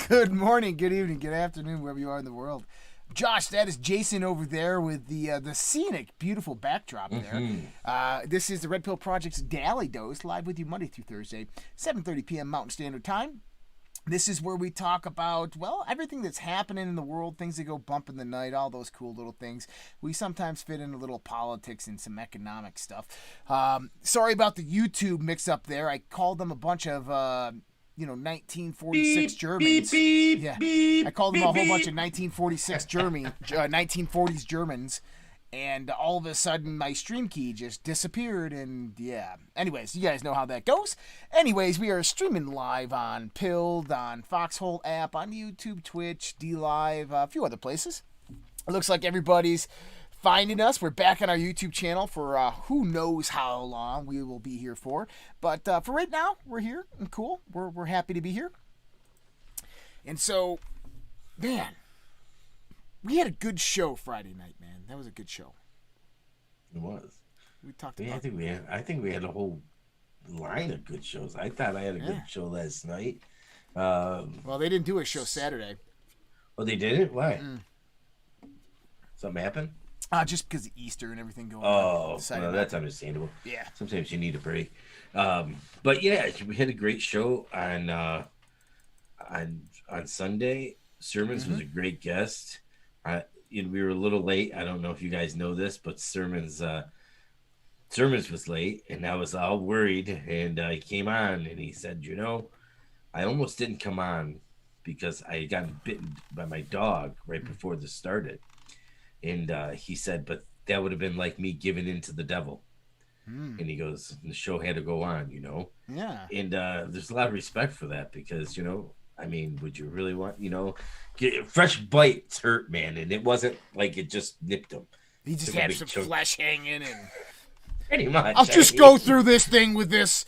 Good morning, good evening, good afternoon, wherever you are in the world. Josh, that is Jason over there with the scenic, beautiful backdrop there. This is the Redpill Project's Daily Dose, live with you Monday through Thursday, 7:30 p.m. Mountain Standard Time. This is where we talk about, well, everything that's happening in the world, things that go bump in the night, all those cool little things. We sometimes fit in a little politics and some economic stuff. Sorry about the YouTube mix-up there. I called them a bunch of... 1946 Germans. I called them a whole bunch of 1946 1940s Germans, and all of a sudden my stream key just disappeared, and yeah. Anyways, you guys know how that goes. Anyways, we are streaming live on Pilled, on Foxhole app, on YouTube, Twitch, DLive, a few other places. It looks like everybody's finding us. We're back on our YouTube channel for who knows how long we will be here for. But for right now, we're here and cool. We're happy to be here. And so, man, we had a good show Friday night, man. That was a good show. It was. We talked about. I think we had a whole line of good shows. I thought I had a good show last night. Well, they didn't do a show Saturday. Oh, they didn't? Why? Something happened? Just because of Easter and everything going on. Oh, well, that's understandable. Yeah. Sometimes you need a break. But yeah, we had a great show on Sunday. Sermons was a great guest. We were a little late. I don't know if you guys know this, but Sermons was late, and I was all worried. And he came on, and he said, I almost didn't come on because I had gotten bitten by my dog right before this started. And he said, but that would have been like me giving in to the devil. And he goes, the show had to go on, Yeah. And there's a lot of respect for that because, would you really want, fresh bites hurt, man. And it wasn't like it just nipped him. He just had some flesh hanging and... Pretty much. I'll just go through this thing with this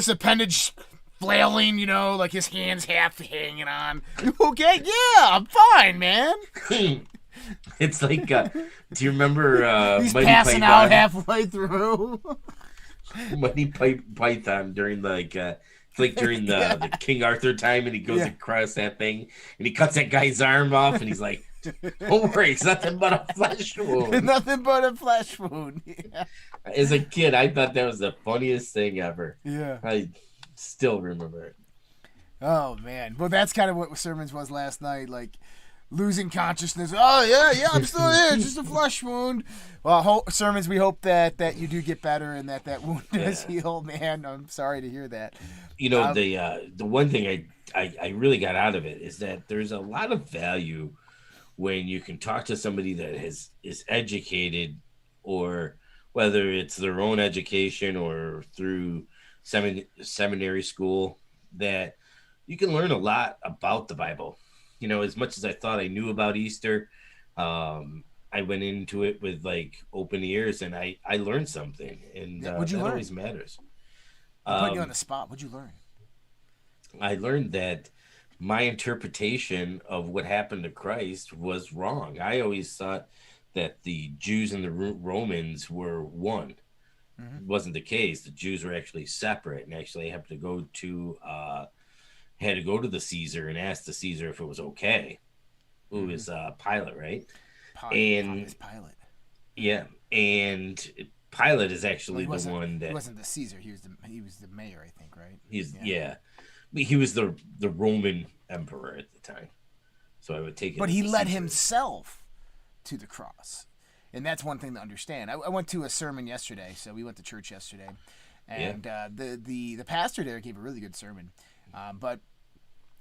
appendage flailing, like his hands half hanging on. Okay, yeah, I'm fine, man. It's like, do you remember he's Mighty passing Python? out halfway through. Mighty Python during the King Arthur time, and he goes across that thing, and he cuts that guy's arm off, and he's like, don't worry, it's nothing but a flesh wound. Nothing but a flesh wound. Yeah. As a kid, I thought that was the funniest thing ever. Yeah. I still remember it. Oh, man. Well, that's kind of what Sermons was last night, like... losing consciousness. Oh, yeah, I'm still here. It's just a flesh wound. Well, Sermons, we hope that you do get better and that wound does heal, man. I'm sorry to hear that. The one thing I really got out of it is that there's a lot of value when you can talk to somebody that is educated, or whether it's their own education or through seminary school, that you can learn a lot about the Bible. As much as I thought I knew about Easter, I went into it with like open ears, and I learned something, and what'd you that learn? always matters. Put you on the spot. What'd you learn? I learned that my interpretation of what happened to Christ was wrong. I always thought that the Jews and the Romans were one. It wasn't the case. The Jews were actually separate, and actually had to go to the Caesar and ask the Caesar if it was okay. Who is Pilate, right? Pilate. Yeah, and Pilate is actually the one that... He wasn't the Caesar. He was the mayor, I think, right? He was the Roman emperor at the time. So I would take it. But he led himself to the cross. And that's one thing to understand. I went to a sermon yesterday, so we went to church yesterday. And the pastor there gave a really good sermon. But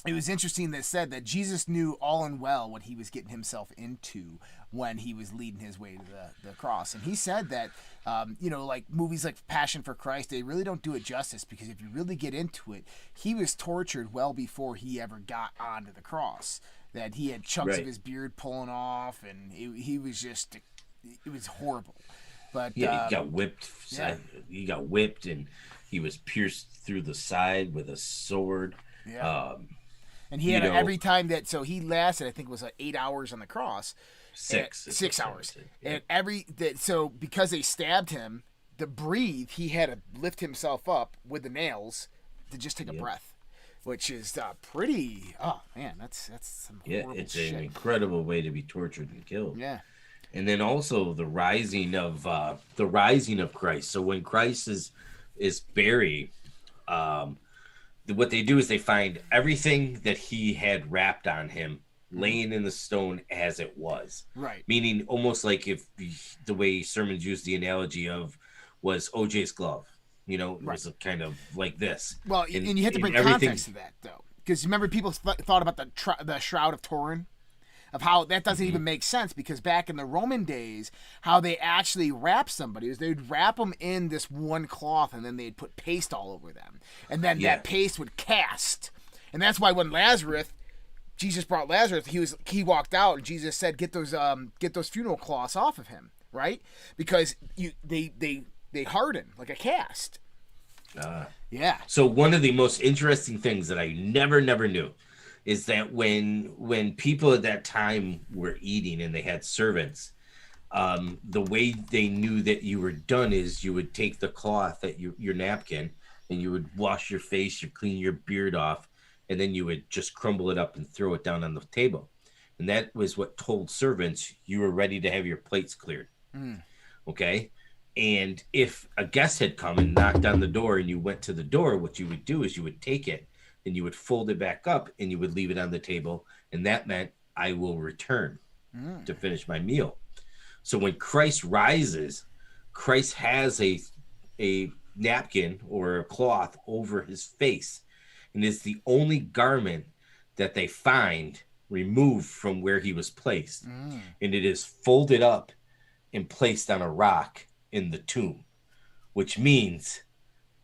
it was interesting that said that Jesus knew all and well what he was getting himself into when he was leading his way to the cross. And he said that, like movies like Passion for Christ, they really don't do it justice, because if you really get into it, he was tortured well before he ever got onto the cross. That he had chunks of his beard pulling off, and he was just, it was horrible. But he got whipped. Yeah. He got whipped, and he was pierced through the side with a sword. Yeah. And he had every time that, so he lasted, I think it was like 8 hours on the cross. 6 hours. Yeah. And so because they stabbed him, to breathe, he had to lift himself up with the nails to just take a breath, which is pretty, oh man, that's some horrible it's shit. An incredible way to be tortured and killed. Yeah. And then also the rising of Christ. So when Christ is buried, what they do is they find everything that he had wrapped on him laying in the stone as it was. Right. Meaning almost like if the way sermons use the analogy of was OJ's glove. It was kind of like this. Well, and you have to bring context to that, though. Because remember, people thought about the Shroud of Turin, of how that doesn't even make sense, because back in the Roman days, how they actually wrap somebody is they'd wrap them in this one cloth, and then they'd put paste all over them, and then that paste would cast. And that's why when Jesus brought Lazarus, he walked out, and Jesus said, get those funeral cloths off of him, right? Because they harden like a cast. Yeah. So one of the most interesting things that I never knew is that when people at that time were eating and they had servants, the way they knew that you were done is you would take the cloth, your napkin, and you would wash your face, you clean your beard off, and then you would just crumble it up and throw it down on the table. And that was what told servants you were ready to have your plates cleared. Okay? And if a guest had come and knocked on the door and you went to the door, what you would do is you would take it and you would fold it back up and you would leave it on the table. And that meant I will return to finish my meal. So when Christ rises, Christ has a napkin or a cloth over his face. And it's the only garment that they find removed from where he was placed. And it is folded up and placed on a rock in the tomb, which means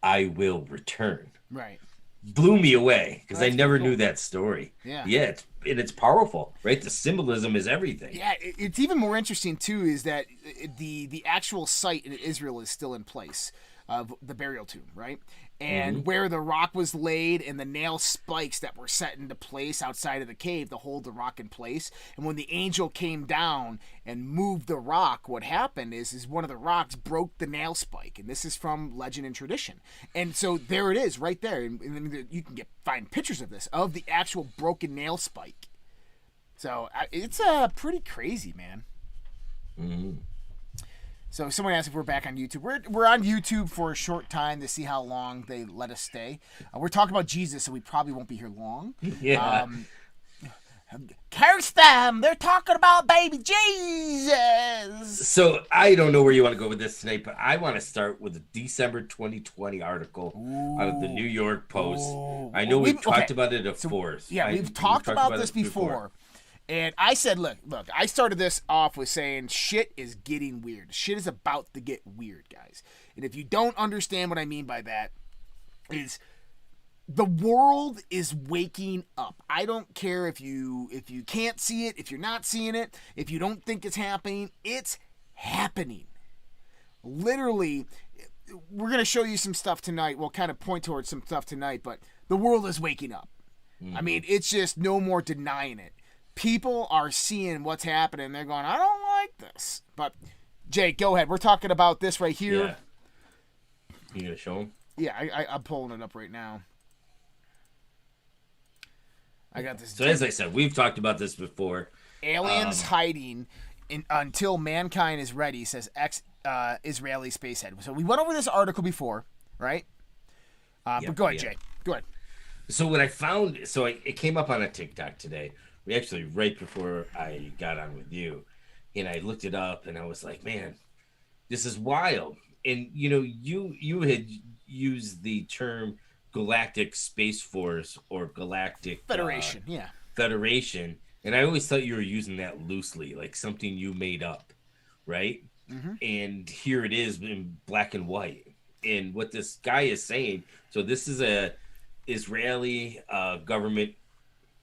I will return. Right. Blew me away because I never knew that story. Yeah, it's powerful, right? The symbolism is everything. Yeah, it's even more interesting too is that the actual site in Israel is still in place of the burial tomb, right? And where the rock was laid and the nail spikes that were set into place outside of the cave to hold the rock in place. And when the angel came down and moved the rock, what happened is one of the rocks broke the nail spike. And this is from legend and tradition. And so there it is right there. And you can find pictures of this, of the actual broken nail spike. So it's pretty crazy, man. So someone asked if we're back on YouTube. We're on YouTube for a short time to see how long they let us stay. We're talking about Jesus, so we probably won't be here long. Yeah. Curse them! They're talking about baby Jesus! So I don't know where you want to go with this tonight, but I want to start with the December 2020 article out of the New York Post. I know we've talked about it before. Yeah, we've talked about this before. And I said, look, I started this off with saying shit is getting weird. Shit is about to get weird, guys. And if you don't understand what I mean by that, is the world is waking up. I don't care if you can't see it, if you're not seeing it, if you don't think it's happening, it's happening. Literally, we're going to show you some stuff tonight. We'll kind of point towards some stuff tonight, but the world is waking up. I mean, it's just no more denying it. People are seeing what's happening. They're going, I don't like this. But, Jake, go ahead. We're talking about this right here. Yeah. You going to show them? Yeah, I'm pulling it up right now. I got this. So, as I said, we've talked about this before. Aliens hiding until mankind is ready, says Israeli space head. So, we went over this article before, right? But go ahead, Jake. Go ahead. So, what I found, it came up on a TikTok today. We actually, right before I got on with you, and I looked it up, and I was like, man, this is wild. And, you had used the term Galactic Space Force or Galactic Federation. Federation, and I always thought you were using that loosely, like something you made up, right? Mm-hmm. And here it is in black and white. And what this guy is saying, so this is a Israeli government.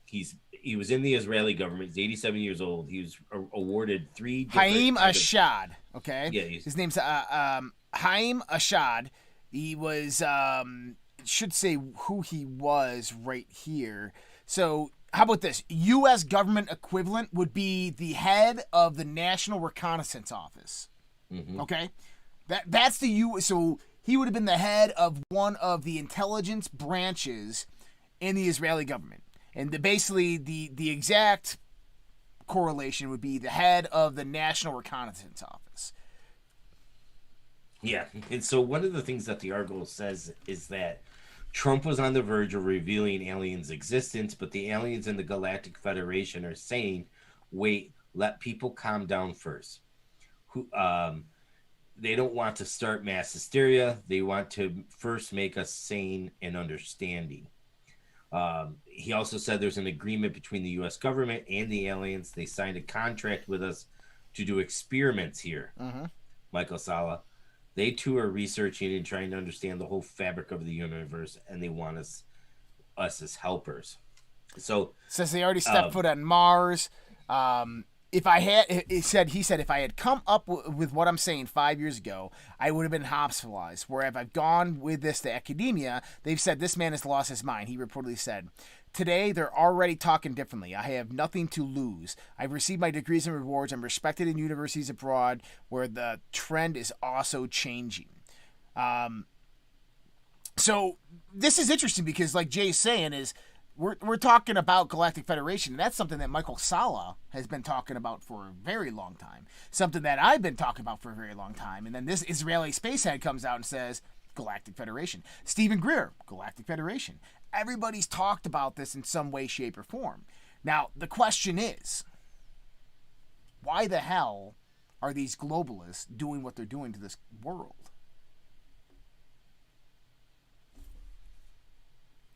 He was in the Israeli government. He's 87 years old. He was awarded 3 Haim Ashad. Okay. Yeah, his name's Haim Ashad. He was should say who he was right here. So how about this? U.S. government equivalent would be the head of the National Reconnaissance Office. Mm-hmm. Okay, that's the U. So he would have been the head of one of the intelligence branches in the Israeli government, and basically the exact correlation would be the head of the National Reconnaissance Office. Yeah, and so one of the things that the article says is that Trump was on the verge of revealing aliens' existence, but the aliens in the Galactic Federation are saying, wait, let people calm down first. They don't want to start mass hysteria. They want to first make us sane and understanding. He also said there's an agreement between the U.S. government and the aliens. They signed a contract with us to do experiments here, Michael Sala. They too are researching and trying to understand the whole fabric of the universe, and they want us as helpers. So says they already stepped foot on Mars. If I had, he said, if I had come up with what I'm saying 5 years ago, I would have been hospitalized. Where if I've gone with this to academia, they've said this man has lost his mind. He reportedly said, today they're already talking differently. I have nothing to lose. I've received my degrees and rewards. I'm respected in universities abroad, where the trend is also changing. So this is interesting because, like Jay's saying, is we're talking about Galactic Federation. And that's something that Michael Sala has been talking about for a very long time. Something that I've been talking about for a very long time. And then this Israeli spacehead comes out and says, Galactic Federation. Stephen Greer, Galactic Federation. Everybody's talked about this in some way, shape, or form. Now, the question is, why the hell are these globalists doing what they're doing to this world?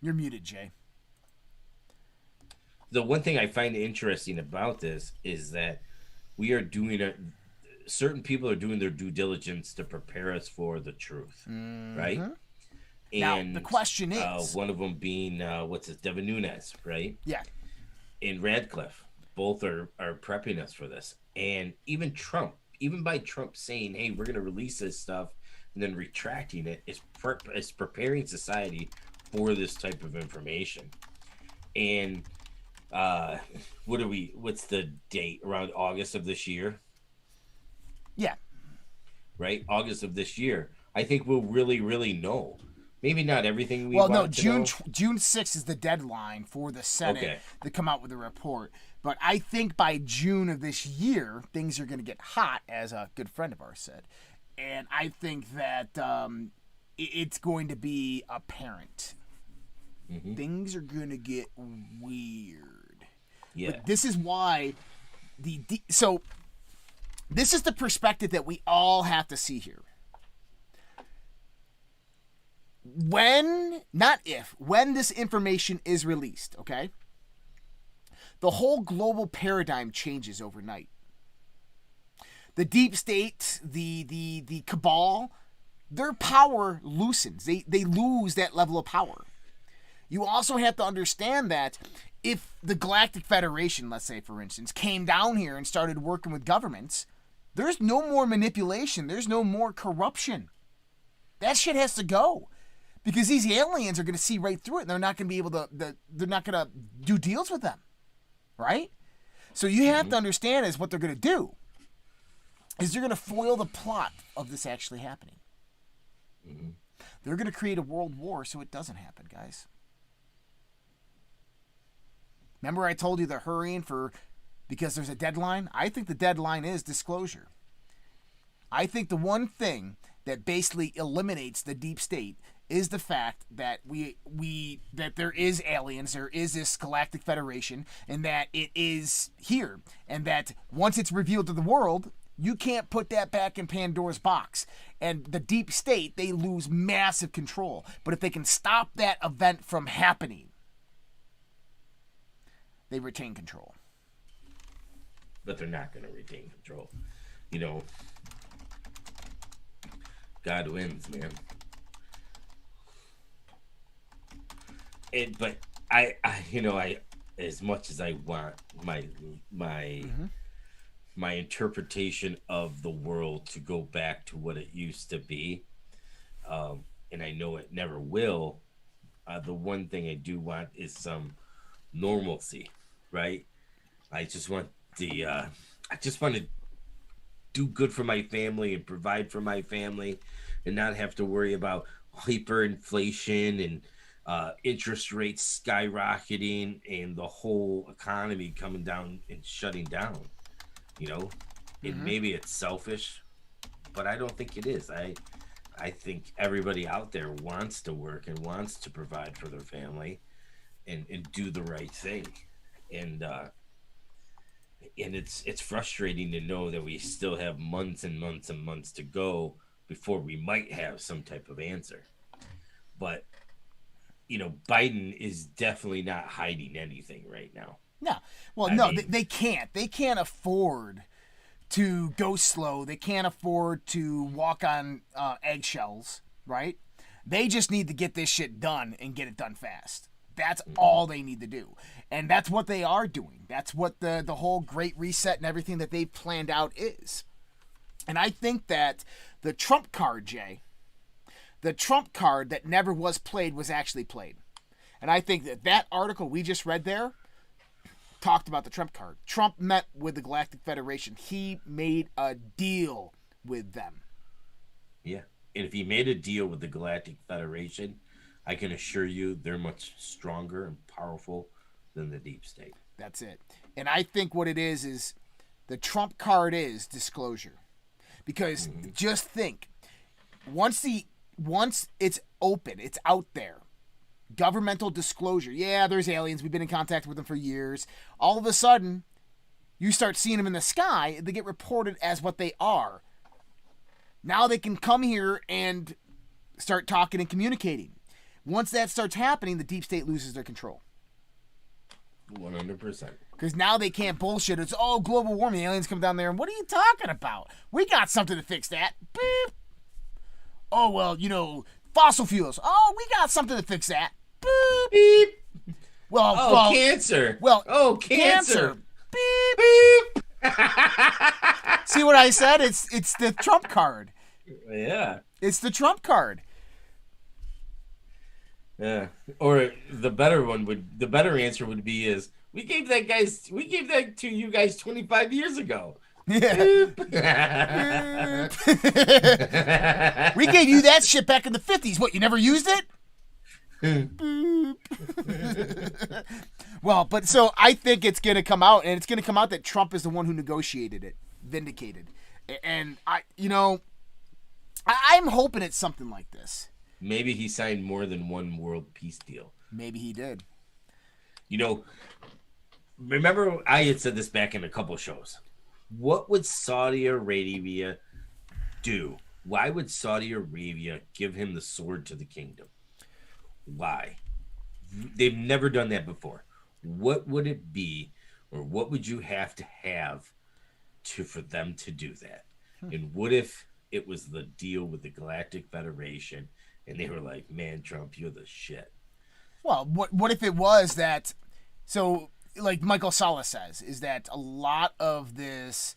You're muted, Jay. The one thing I find interesting about this is that we are doing it. Certain people are doing their due diligence to prepare us for the truth, right? And now, the question is... one of them being, Devin Nunes, right? Yeah. And Radcliffe. Both are prepping us for this. And even by Trump saying, hey, we're going to release this stuff and then retracting it, is preparing society for this type of information. And what's the date? Around August of this year? Yeah. Right? August of this year. I think we'll really, really know. Maybe not everything we want to know. June 6th is the deadline for the Senate to come out with a report. But I think by June of this year, things are going to get hot, as a good friend of ours said. And I think that it's going to be apparent. Mm-hmm. Things are going to get weird. Yeah. But this is why so this is the perspective that we all have to see here. When this information is released, okay? The whole global paradigm changes overnight. The deep state, the cabal, their power loosens. They lose that level of power. You also have to understand that if the Galactic Federation, let's say for instance, came down here and started working with governments, there's no more manipulation. There's no more corruption. That shit has to go. Because these aliens are going to see right through it, and they're not going to be able to. They're not going to do deals with them, right? So you have to understand is what they're going to do. Is they're going to foil the plot of this actually happening. Mm-hmm. They're going to create a world war so it doesn't happen, guys. Remember I told you they're hurrying because there's a deadline? I think the deadline is disclosure. I think the one thing that basically eliminates the deep state is the fact that that there is aliens, there is this Galactic Federation, and that it is here, and that once it's revealed to the world, You can't put that back in Pandora's box. And the deep state, they lose massive control. But if they can stop that event from happening, they retain control. But they're not going to retain control. You know, God wins, man. But I as much as I want my interpretation of the world to go back to what it used to be, and I know it never will. The one thing I do want is some normalcy, right? I just want to do good for my family and provide for my family, and not have to worry about hyperinflation and interest rates skyrocketing and the whole economy coming down and shutting down. You know, and maybe it's selfish, but I don't think it is. I think everybody out there wants to work and wants to provide for their family and do the right thing. And it's frustrating to know that we still have months and months and months to go before we might have some type of answer. But, you know, Biden is definitely not hiding anything right now. No. Well, they can't. They can't afford to go slow. They can't afford to walk on eggshells, right? They just need to get this shit done and get it done fast. That's all they need to do. And that's what they are doing. That's what the whole Great Reset and everything that they've planned out is. And I think that the Trump card, Jay, the Trump card that never was played was actually played. And I think that article we just read there talked about the Trump card. Trump met with the Galactic Federation. He made a deal with them. Yeah. And if he made a deal with the Galactic Federation, I can assure you they're much stronger and powerful than the deep state. That's it. And I think what it is the Trump card is disclosure. Because just think, once it's open, it's out there, governmental disclosure. Yeah, there's aliens. We've been in contact with them for years. All of a sudden, you start seeing them in the sky. They get reported as what they are. Now they can come here and start talking and communicating. Once that starts happening, the deep state loses their control. 100%. Because now they can't bullshit. It's, global warming. The aliens come down there, and what are you talking about? We got something to fix that. Beep. Oh, well, fossil fuels. Oh, we got something to fix that. Boop. Beep. Well, cancer. Cancer. Beep. Beep. See what I said? It's the Trump card. Yeah. It's the Trump card. Yeah. Or the better answer would be is we gave that to you guys 25 years ago. Yeah. We gave you that shit back in the 50s. What, you never used it? Well, but so I think it's going to come out, and it's going to come out that Trump is the one who negotiated it, vindicated. And I'm hoping it's something like this. Maybe he signed more than one world peace deal. Maybe he did. Remember I had said this back in a couple shows. What would Saudi Arabia do? Why would Saudi Arabia give him the sword to the kingdom? Why? They've never done that before. What would it be, or what would you have for them to do that? And what if it was the deal with the Galactic Federation, and they were like, "Man, Trump, you're the shit." Well, what if it was that? So, like Michael Salla says, is that a lot of this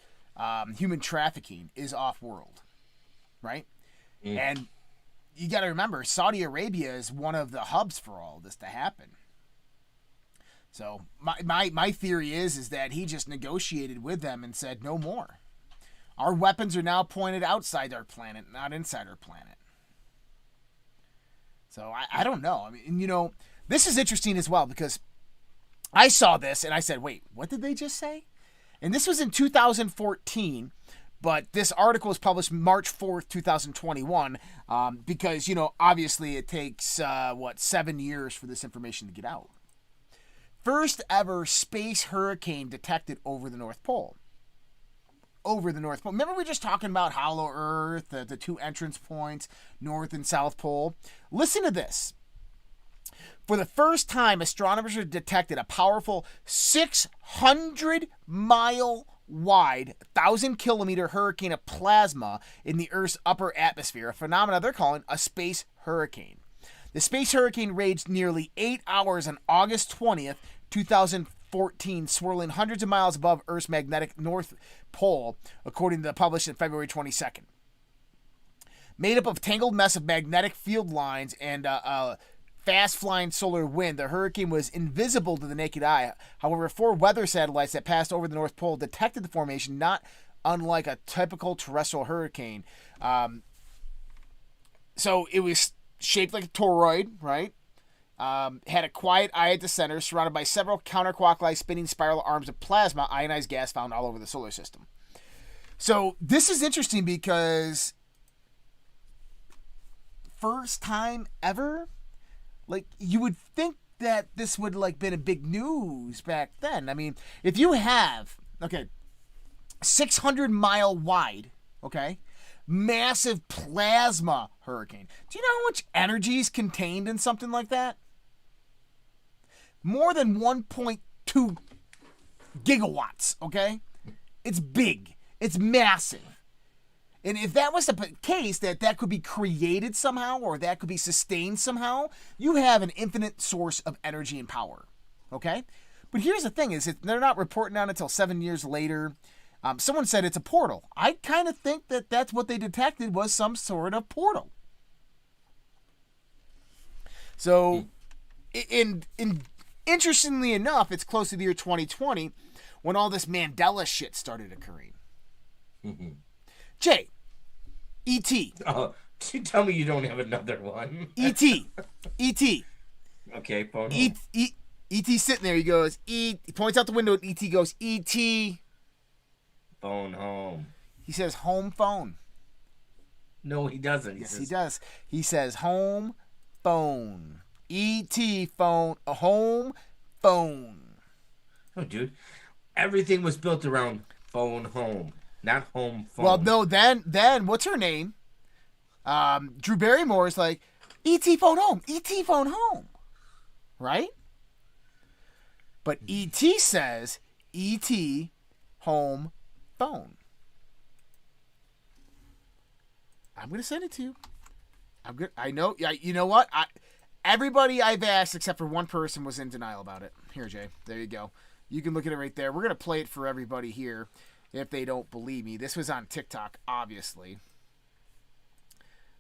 human trafficking is off-world, right? And you got to remember, Saudi Arabia is one of the hubs for all this to happen. So my theory is that he just negotiated with them and said, no more. Our weapons are now pointed outside our planet, not inside our planet. So I don't know. I mean, this is interesting as well, because I saw this and I said, wait, what did they just say? And this was in 2014, but this article was published March 4th, 2021, because, obviously it takes, 7 years for this information to get out. First ever space hurricane detected over the North Pole. over the North Pole. Remember we were just talking about Hollow Earth, the two entrance points, North and South Pole? Listen to this. For the first time, astronomers have detected a powerful 600-mile wide, 1,000-kilometer hurricane of plasma in the Earth's upper atmosphere, a phenomenon they're calling a space hurricane. The space hurricane raged nearly 8 hours on August 20th, 2014, swirling hundreds of miles above Earth's magnetic North Pole, according to the published on February 22nd. Made up of tangled mess of magnetic field lines and fast-flying solar wind, the hurricane was invisible to the naked eye. However, 4 weather satellites that passed over the North Pole detected the formation, not unlike a typical terrestrial hurricane. So it was shaped like a toroid, right? Had a quiet eye at the center, surrounded by several counterclockwise spinning spiral arms of plasma, ionized gas found all over the solar system. So this is interesting because first time ever, like, you would think that this would, like, been a big news back then. I mean, if you have, 600-mile wide, massive plasma hurricane. Do you know how much energy is contained in something like that? More than 1.2 gigawatts, It's big. It's massive. And if that was the case, that could be created somehow or that could be sustained somehow, you have an infinite source of energy and power, But here's the thing is they're not reporting on it until 7 years later. Someone said it's a portal. I kind of think that that's what they detected was some sort of portal. So, interestingly enough, it's close to the year 2020 when all this Mandela shit started occurring. Mm-hmm. Jay, E.T. Oh, tell me you don't have another one. E.T. Okay, phone. E.T. sitting there. He goes, he points out the window and E.T. goes, E.T. Phone home. He says, home phone. No, he doesn't. He does. He says, home phone. E.T. phone. A home phone. Oh, dude. Everything was built around phone home. Not home phone. Well, no, then what's her name? Drew Barrymore is like, E.T. phone home. E.T. phone home. Right? But E.T. says, E.T. home phone. I'm going to send it to you. I know. You know what? Everybody I've asked except for one person was in denial about it. Here, Jay. There you go. You can look at it right there. We're going to play it for everybody here. If they don't believe me. This was on TikTok, obviously.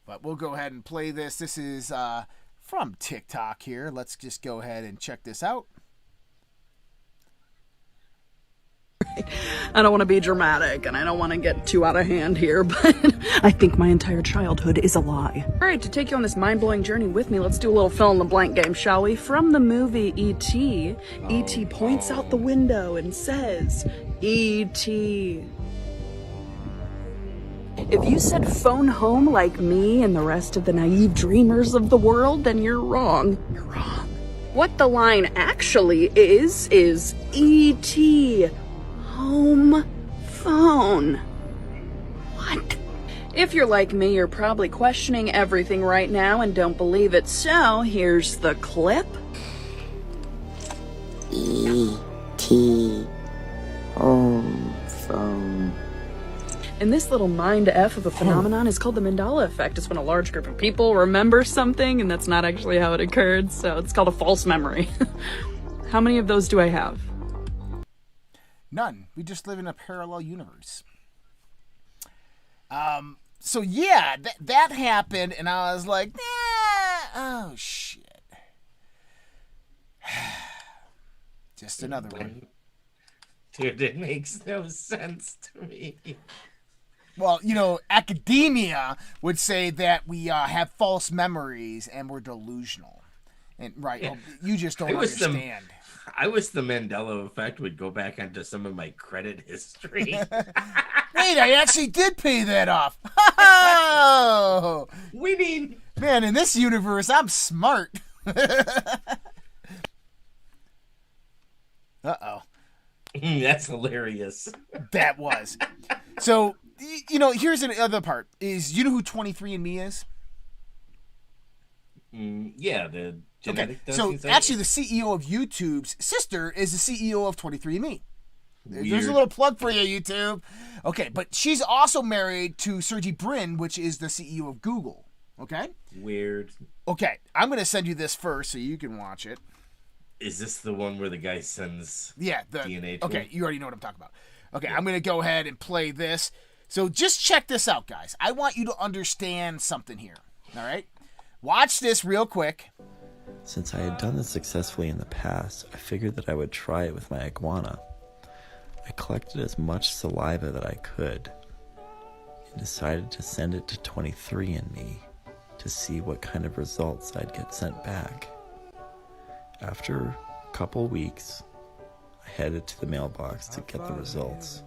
But we'll go ahead and play this. This is from TikTok here. Let's just go ahead and check this out. I don't want to be dramatic, and I don't want to get too out of hand here, but I think my entire childhood is a lie. All right, to take you on this mind-blowing journey with me, let's do a little fill-in-the-blank game, shall we? From the movie E.T., E.T. points out the window and says, E.T. If you said phone home like me and the rest of the naive dreamers of the world, then you're wrong. You're wrong. What the line actually is E.T. home phone. What? If you're like me, you're probably questioning everything right now and don't believe it, so here's the clip. E.T. home phone. And this little mind F of a phenomenon is called the Mandela effect. It's when a large group of people remember something and that's not actually how it occurred, so it's called a false memory. How many of those do I have? None. We just live in a parallel universe. So yeah, that happened, and I was like, oh shit. Just another one. Dude, it makes no sense to me. Well, academia would say that we have false memories and we're delusional. And right, yeah. You just don't understand. I wish the Mandela effect would go back onto some of my credit history. Wait, I actually did pay that off. Oh! Winning. Man, in this universe, I'm smart. Uh-oh. That's hilarious. That was. So, here's another part. Is you know who 23andMe is? Yeah, the genetic So testing actually, site. the CEO of YouTube's sister is the CEO of 23andMe. There's a Weird. little plug for you, YouTube. Okay, but she's also married to Sergey Brin, which is the CEO of Google. Okay? Weird. Okay, I'm going to send you this first so you can watch it. Is this the one where the guy sends DNA to Okay, him? you already know what I'm talking about. Okay, I'm going to go ahead and play this. So just check this out, guys. I want you to understand something here. All right? Watch this real quick. Since I had done this successfully in the past, I figured that I would try it with my iguana. I collected as much saliva that I could and decided to send it to 23andMe to see what kind of results I'd get sent back. After a couple weeks, I headed to the mailbox to get the results.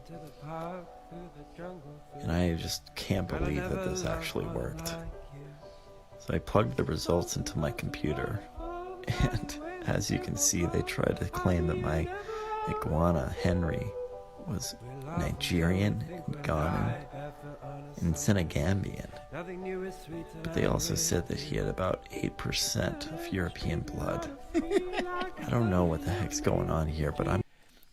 And I just can't believe that this actually worked. So I plugged the results into my computer, and as you can see, they tried to claim that my iguana, Henry, was Nigerian, Ghanaian, and Senegambian. But they also said that he had about 8% of European blood. I don't know what the heck's going on here, but I'm...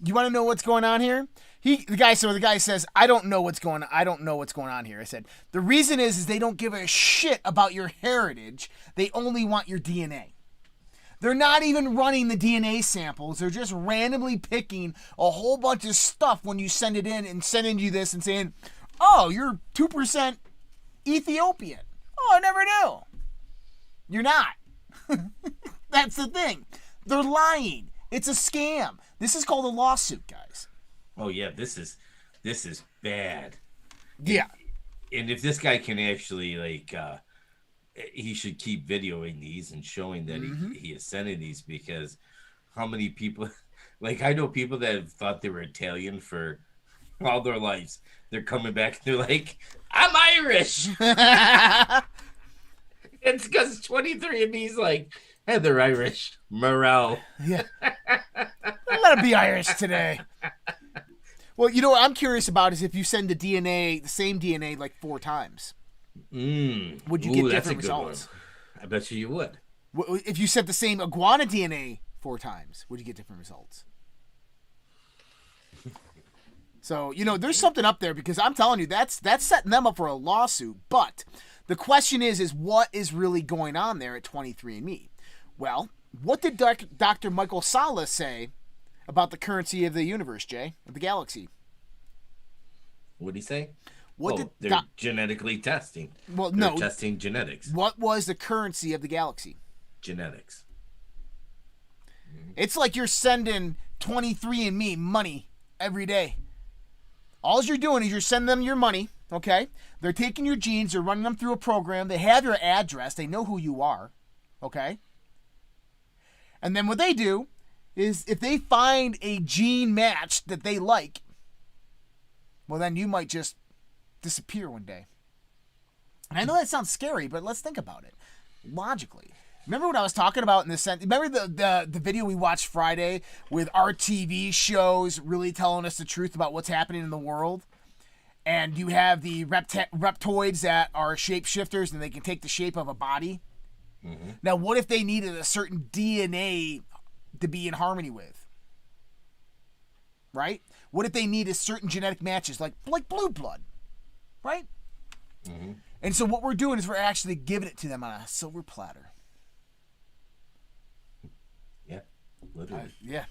You want to know what's going on here? The guy says, I don't know what's going on. I don't know what's going on here. I said, the reason is they don't give a shit about your heritage. They only want your DNA. They're not even running the DNA samples. They're just randomly picking a whole bunch of stuff when you send it in and sending you this and saying, oh, you're 2% Ethiopian. Oh, I never knew. You're not. That's the thing. They're lying. It's a scam. This is called a lawsuit, guys. Oh yeah, this is bad. Yeah. And if this guy can actually he should keep videoing these and showing that he is sending these, because how many people, I know people that have thought they were Italian for all their lives. They're coming back and they're like, I'm Irish. It's because 23andMe's like, hey, they're Irish. Morale. Yeah. Let it be Irish today. Well, what I'm curious about is if you send the same DNA 4 times. Would you get different results? One. I bet you would. If you sent the same iguana DNA 4 times, would you get different results? So, there's something up there, because I'm telling you, that's setting them up for a lawsuit. But the question is what is really going on there at 23andMe? Well, what did Dr. Michael Salla say about the currency of the universe, Jay, of the galaxy? What did he say? They're genetically testing. Well, they're no. testing genetics. What was the currency of the galaxy? Genetics. It's like you're sending 23andMe money every day. All you're doing is you're sending them your money, okay? They're taking your genes, they're running them through a program, they have your address, they know who you are, okay? And then what they do is if they find a gene match that they like, well, then you might just disappear one day. And I know that sounds scary, but let's think about it logically. Remember what I was talking about in the sense? Remember the video we watched Friday with our TV shows really telling us the truth about what's happening in the world? And you have the reptoids that are shapeshifters and they can take the shape of a body. Mm-hmm. Now, what if they needed a certain DNA to be in harmony with? Right? What if they needed certain genetic matches, like blue blood? Right? Mm-hmm. And so what we're doing is we're actually giving it to them on a silver platter. Yeah, literally. Yeah.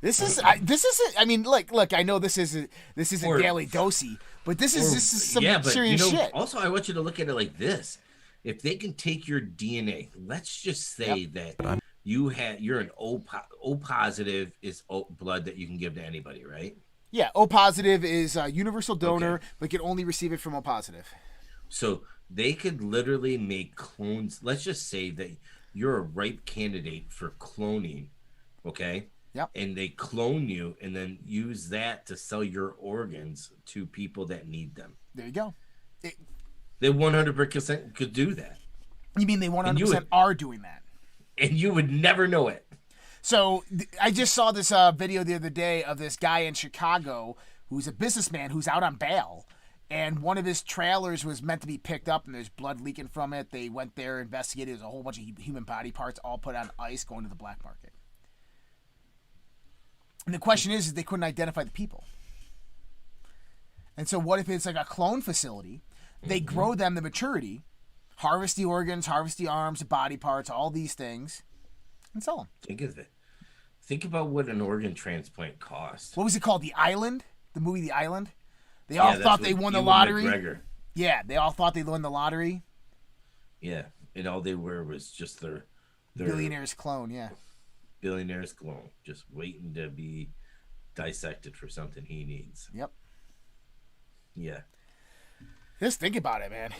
This isn't. I mean, look. I know this isn't daily dosey, but this is some serious shit. Also, I want you to look at it like this: if they can take your DNA, let's just say that you're an O positive is blood that you can give to anybody, right? Yeah, O positive is a universal donor, but can only receive it from O positive. So they could literally make clones. Let's just say that you're a ripe candidate for cloning, okay? Yep. And they clone you and then use that to sell your organs to people that need them. There you go. They 100% could do that. You mean they 100% are doing that? And you would never know it. So I just saw this video the other day of this guy in Chicago who's a businessman who's out on bail. And one of his trailers was meant to be picked up, and there's blood leaking from it. They went there, investigated. There's a whole bunch of human body parts all put on ice going to the black market. And the question is they couldn't identify the people. And so what if it's like a clone facility? They grow them to maturity, harvest the organs, harvest the arms, the body parts, all these things, and sell them. Think of it. Think about what an organ transplant costs. What was it called? The Island? The movie The Island? They all thought they won the lottery. McGregor. Yeah, they all thought they won the lottery. Yeah, and all they were was just their billionaire's clone, yeah. Billionaire's clone, just waiting to be dissected for something he needs. Yep. Yeah. Just think about it, man.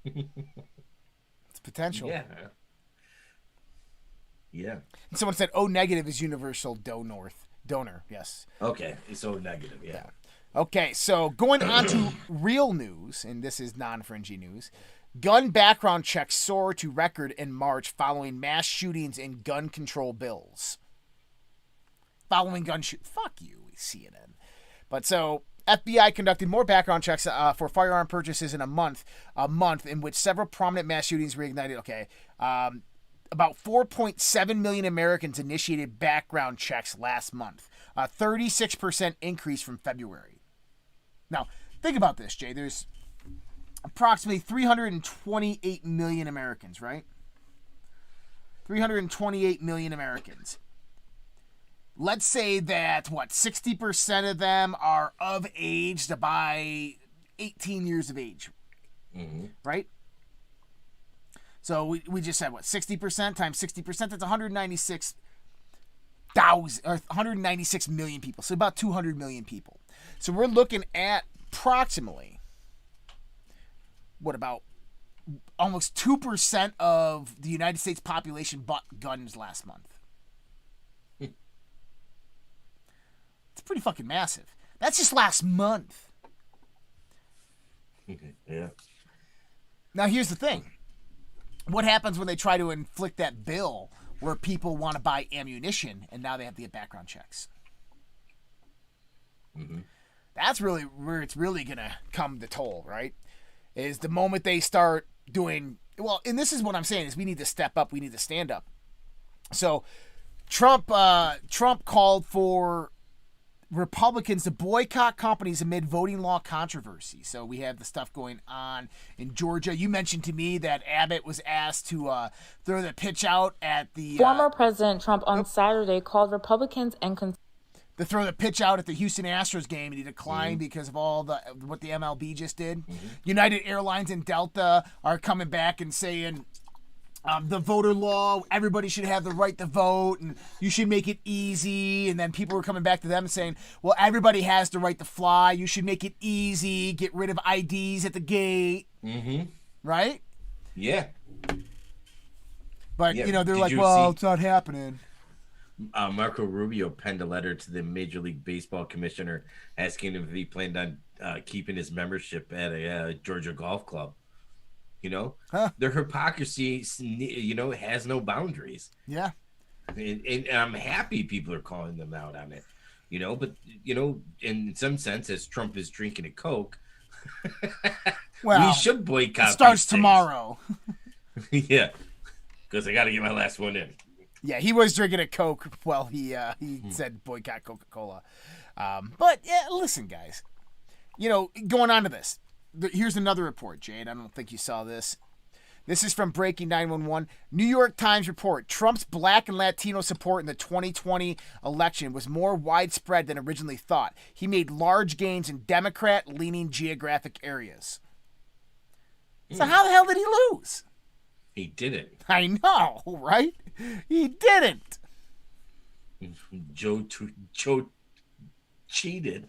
It's potential. Yeah. Yeah. And someone said O negative is universal donor. Yes. Okay. So negative. Yeah. Okay. So going on to real news, and this is non-fringy news. Gun background checks soar to record in March following mass shootings and gun control bills. Fuck you, CNN. But so FBI conducted more background checks for firearm purchases in a month in which several prominent mass shootings reignited. Okay. About 4.7 million Americans initiated background checks last month, a 36% increase from February. Now, think about this, Jay. There's approximately 328 million Americans, right? 328 million Americans. Let's say that, 60% of them are of age to buy 18 years of age, right? So we just said, 60% times 60%, that's 196 million people. So about 200 million people. So we're looking at approximately, about almost 2% of the United States population bought guns last month. It's pretty fucking massive. That's just last month. Yeah. Now here's the thing. What happens when they try to inflict that bill where people want to buy ammunition and now they have to get background checks? That's really where it's really going to come to toll, right? Is the moment they start doing, and this is what I'm saying, is we need to step up, we need to stand up. So Trump called for Republicans to boycott companies amid voting law controversy. So we have the stuff going on in Georgia. You mentioned to me that Abbott was asked to throw the pitch out at the... Former President Trump on Saturday called Republicans and... to throw the pitch out at the Houston Astros game, and he declined because of all what the MLB just did. United Airlines and Delta are coming back and saying... the voter law, everybody should have the right to vote, and you should make it easy. And then people were coming back to them and saying, well, everybody has the right to fly. You should make it easy. Get rid of IDs at the gate. Right? Yeah. But, they're like, well, it's not happening. Marco Rubio penned a letter to the Major League Baseball commissioner asking him if he planned on keeping his membership at a Georgia golf club. Their hypocrisy, has no boundaries. Yeah. And I'm happy people are calling them out on it, but, in some sense, as Trump is drinking a Coke, we should boycott. It starts tomorrow. Yeah. Because I got to get my last one in. Yeah, he was drinking a Coke while he said boycott Coca-Cola. But, yeah, listen, guys. Going on to this. Here's another report, Jade. I don't think you saw this. This is from Breaking 911. New York Times report. Trump's black and Latino support in the 2020 election was more widespread than originally thought. He made large gains in Democrat-leaning geographic areas. So how the hell did he lose? He didn't. I know, right? He didn't. Joe cheated.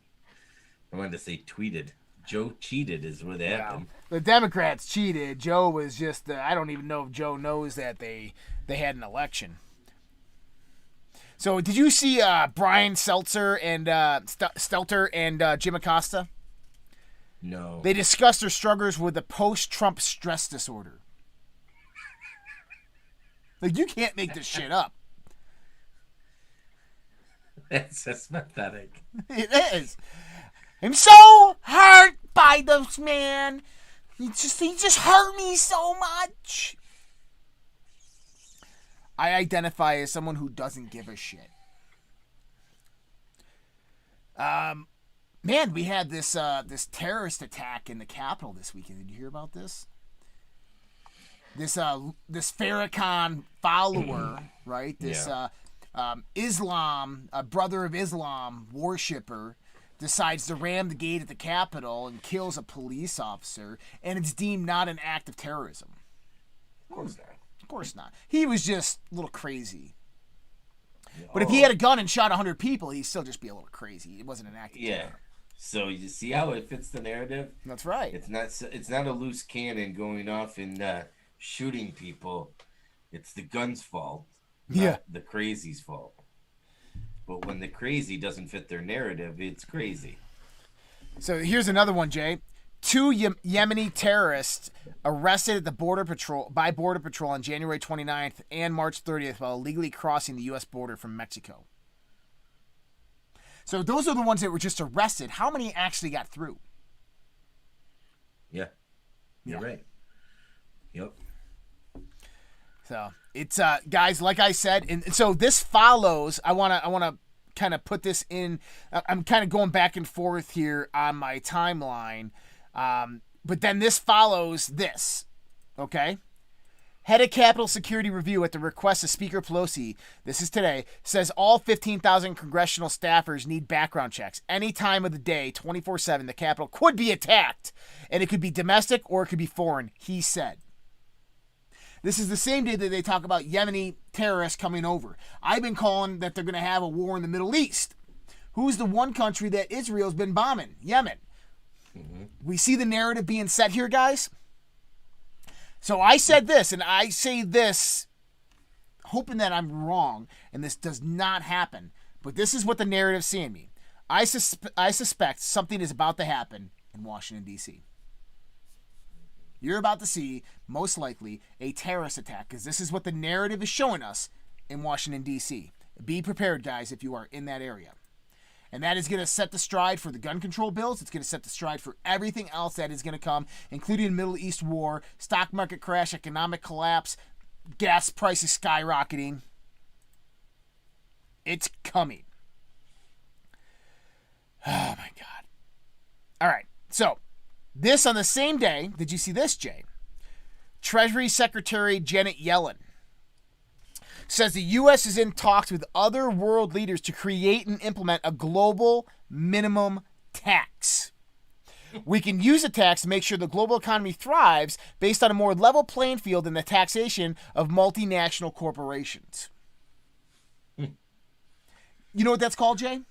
I wanted to say tweeted. Joe cheated is what happened. The Democrats cheated. Joe was just, I don't even know if Joe knows that they had an election. So did you see Brian Stelter and Jim Acosta? No. They discussed their struggles with the post-Trump stress disorder. Like, you can't make this shit up. That's pathetic. It is. I'm so hurt by this man. He just hurt me so much. I identify as someone who doesn't give a shit. Man, we had this terrorist attack in the Capitol this weekend. Did you hear about this? This Farrakhan follower, right? This Islam, a brother of Islam worshipper, decides to ram the gate at the Capitol and kills a police officer, and it's deemed not an act of terrorism. Of course not. Of course not. He was just a little crazy. But if he had a gun and shot 100 people, he'd still just be a little crazy. It wasn't an act of terror. So you see how it fits the narrative? That's right. It's not a loose cannon going off and shooting people. It's the gun's fault. Not the crazy's fault. But when the crazy doesn't fit their narrative, it's crazy. So here's another one, Jay. 2 Yemeni terrorists arrested at the Border Patrol on January 29th and March 30th while illegally crossing the U.S. border from Mexico. So those are the ones that were just arrested. How many actually got through? Yeah. You're right. Yep. So it's guys, like I said, and so this follows. I wanna kind of put this in. I'm kind of going back and forth here on my timeline, but then this follows this. Okay. Head of Capitol Security Review at the request of Speaker Pelosi, this is today, says all 15,000 congressional staffers need background checks. Any time of the day, 24/7, the Capitol could be attacked, and it could be domestic or it could be foreign, he said. This is the same day that they talk about Yemeni terrorists coming over. I've been calling that they're going to have a war in the Middle East. Who's the one country that Israel's been bombing? Yemen. Mm-hmm. We see the narrative being set here, guys. So I said this, and I say this hoping that I'm wrong, and this does not happen. But this is what the narrative's seeing me. I suspect something is about to happen in Washington, D.C. You're about to see, most likely, a terrorist attack, because this is what the narrative is showing us in Washington, D.C. Be prepared, guys, if you are in that area. And that is going to set the stride for the gun control bills. It's going to set the stride for everything else that is going to come, including Middle East war, stock market crash, economic collapse, gas prices skyrocketing. It's coming. Oh, my God. All right. So, this on the same day, did you see this, Jay? Treasury Secretary Janet Yellen says the U.S. is in talks with other world leaders to create and implement a global minimum tax. We can use a tax to make sure the global economy thrives based on a more level playing field than the taxation of multinational corporations. You know what that's called, Jay?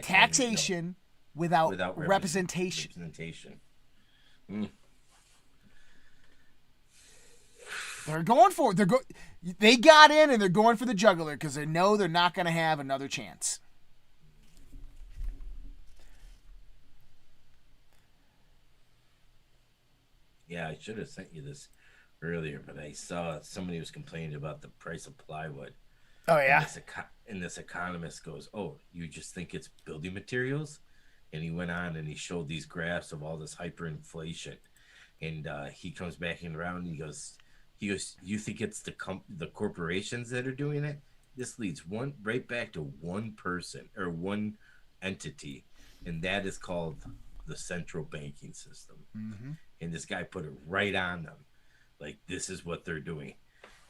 Taxation without representation. They're going for it. They got in and they're going for the jugular because they know they're not going to have another chance. Yeah, I should have sent you this earlier, but I saw somebody was complaining about the price of plywood. Oh, yeah? And this economist goes, oh, you just think it's building materials? And he went on and he showed these graphs of all this hyperinflation. And he comes back around and he goes, you think it's the corporations that are doing it? This leads right back to one person or one entity, and that is called the central banking system. Mm-hmm. And this guy put it right on them. Like, this is what they're doing.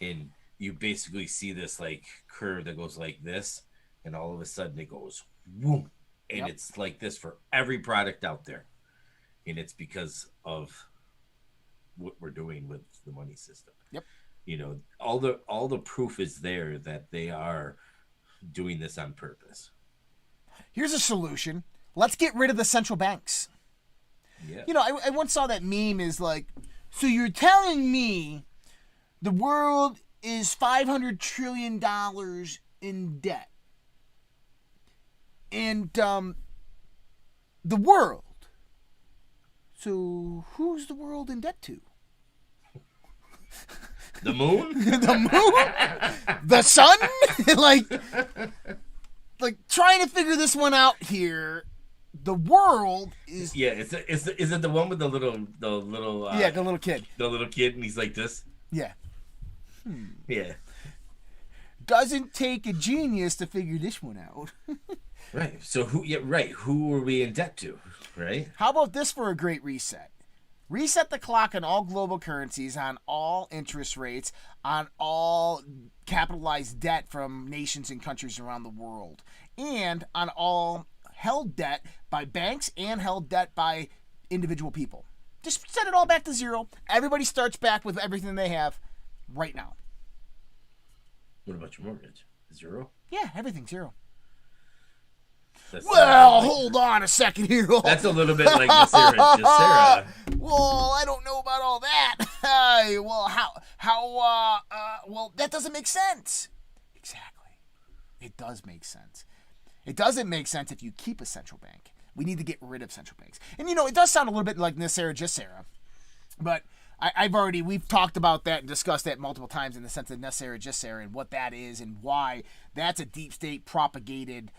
And you basically see this like curve that goes like this, and all of a sudden it goes whoom. And It's like this for every product out there. And it's because of what we're doing with the money system. Yep. You know, all the proof is there that they are doing this on purpose. Here's a solution. Let's get rid of the central banks. Yeah. You know, I once saw that meme is like, so you're telling me the world is $500 trillion in debt. And the world. So who's the world in debt to? The moon? The moon? The sun? like trying to figure this one out here. The world is... Yeah, is it the one with the little yeah, the little kid. The little kid, and he's like this? Yeah. Yeah. Doesn't take a genius to figure this one out. Right. So who are we in debt to? Right? How about this for a great reset? Reset the clock on all global currencies, on all interest rates, on all capitalized debt from nations and countries around the world, and on all held debt by banks and held debt by individual people. Just set it all back to zero. Everybody starts back with everything they have right now. What about your mortgage? Zero? Yeah, everything's zero. That's Hold on a second here. That's a little bit like Sarah. Well, I don't know about all that. Well, that doesn't make sense. Exactly. It does make sense. It doesn't make sense if you keep a central bank. We need to get rid of central banks. And, it does sound a little bit like Sarah, but we've talked about that and discussed that multiple times in the sense of Sarah, and what that is and why that's a deep state propagated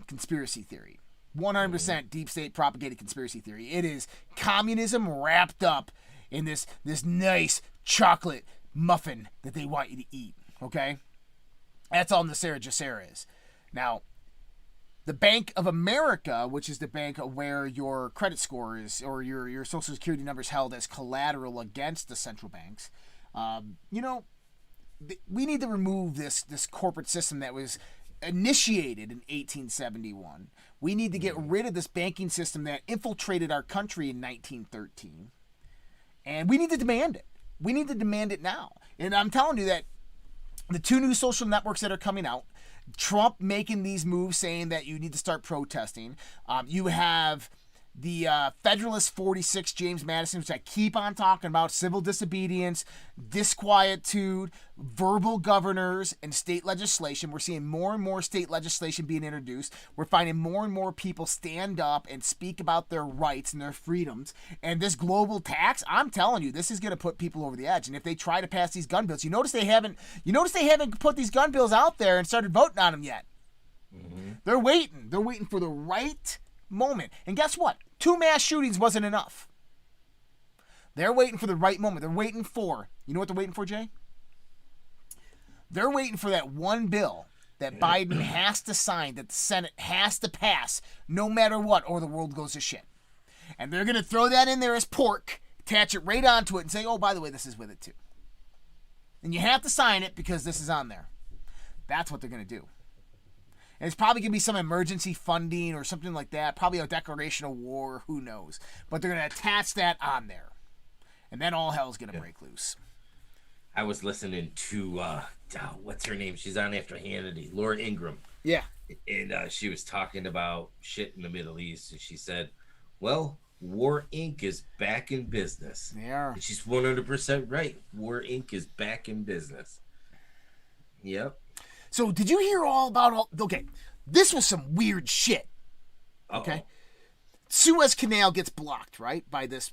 conspiracy theory. 100% deep state propagated conspiracy theory. It is communism wrapped up in this nice chocolate muffin that they want you to eat. Okay? That's all Sarah is. Now, the Bank of America, which is the bank where your credit score is or your social security number is held as collateral against the central banks, we need to remove this corporate system that was initiated in 1871. We need to get rid of this banking system that infiltrated our country in 1913. And we need to demand it. We need to demand it now. And I'm telling you that the two new social networks that are coming out, Trump making these moves saying that you need to start protesting. You have the Federalist 46, James Madison, which I keep on talking about, civil disobedience, disquietude, verbal governors, and state legislation. We're seeing more and more state legislation being introduced. We're finding more and more people stand up and speak about their rights and their freedoms. And this global tax, I'm telling you, this is going to put people over the edge. And if they try to pass these gun bills, you notice they haven't put these gun bills out there and started voting on them yet. Mm-hmm. They're waiting. They're waiting for the right moment. And guess what? 2 mass shootings wasn't enough. They're waiting for the right moment. They're waiting for, you know what they're waiting for, Jay? They're waiting for that one bill that Biden has to sign, that the Senate has to pass, no matter what, or the world goes to shit. And they're going to throw that in there as pork, attach it right onto it, and say, oh, by the way, this is with it too. And you have to sign it because this is on there. That's what they're going to do. And it's probably going to be some emergency funding or something like that. Probably a declaration of war. Who knows? But they're going to attach that on there. And then all hell's going to break loose. I was listening to, what's her name? She's on after Hannity. Laura Ingraham. Yeah. And she was talking about shit in the Middle East. And she said, well, War Inc. is back in business. They are. And she's 100% right. War Inc. is back in business. Yep. So did you hear all about okay, this was some weird shit. Okay. Uh-oh. Suez Canal gets blocked, right? By this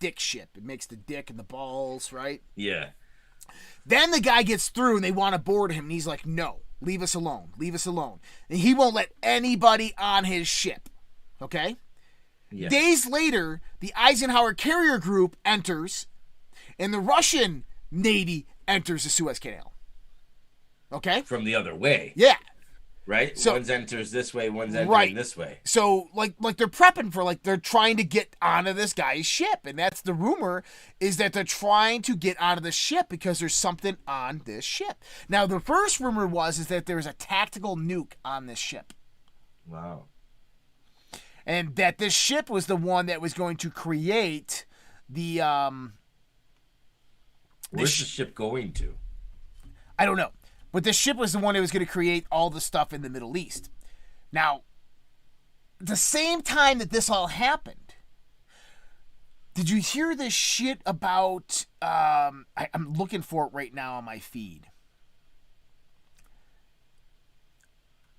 dick ship. It makes the dick and the balls, right? Yeah. Then the guy gets through and they want to board him and he's like, no, leave us alone. Leave us alone. And he won't let anybody on his ship. Okay? Yeah. Days later, the Eisenhower Carrier Group enters and the Russian Navy enters the Suez Canal. Okay. From the other way. Yeah. Right? So, one's enters this way, one's entering right. this way. So, like they're prepping for, they're trying to get onto this guy's ship. And that's the rumor, is that they're trying to get onto the ship because there's something on this ship. Now, the first rumor is that there was a tactical nuke on this ship. Wow. And that this ship was the one that was going to create the, Where's the ship going to? I don't know. But this ship was the one that was going to create all the stuff in the Middle East. Now, at the same time that this all happened, did you hear this shit about, I'm looking for it right now on my feed.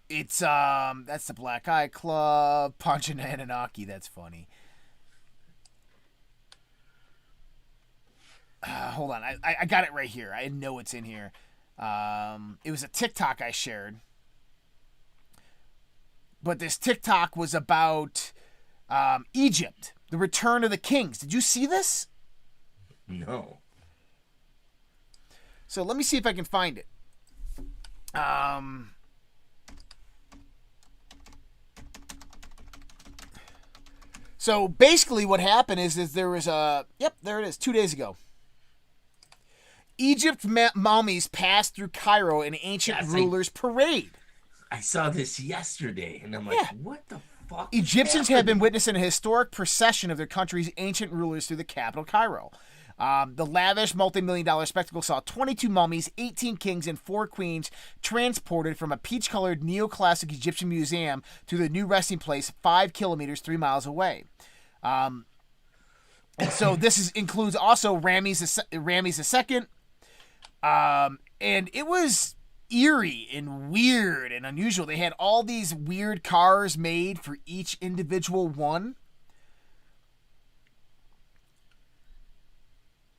It's, that's the Black Eye Club, Punch and Anunnaki, that's funny. hold on. I got it right here. I know it's in here. It was a TikTok I shared. But this TikTok was about Egypt, the return of the kings. Did you see this? No. So let me see if I can find it. So basically what happened is there was there it is, 2 days ago. Egypt mummies passed through Cairo in ancient rulers' parade. I saw this yesterday, and I'm like, what the fuck? Egyptians have been witnessing a historic procession of their country's ancient rulers through the capital, Cairo. The lavish multi-million-dollar spectacle saw 22 mummies, 18 kings, and 4 queens transported from a peach-colored neoclassic Egyptian museum to the new resting place 5 kilometers, 3 miles away. And so this includes also Ramses II. And it was eerie and weird and unusual. They had all these weird cars made for each individual one.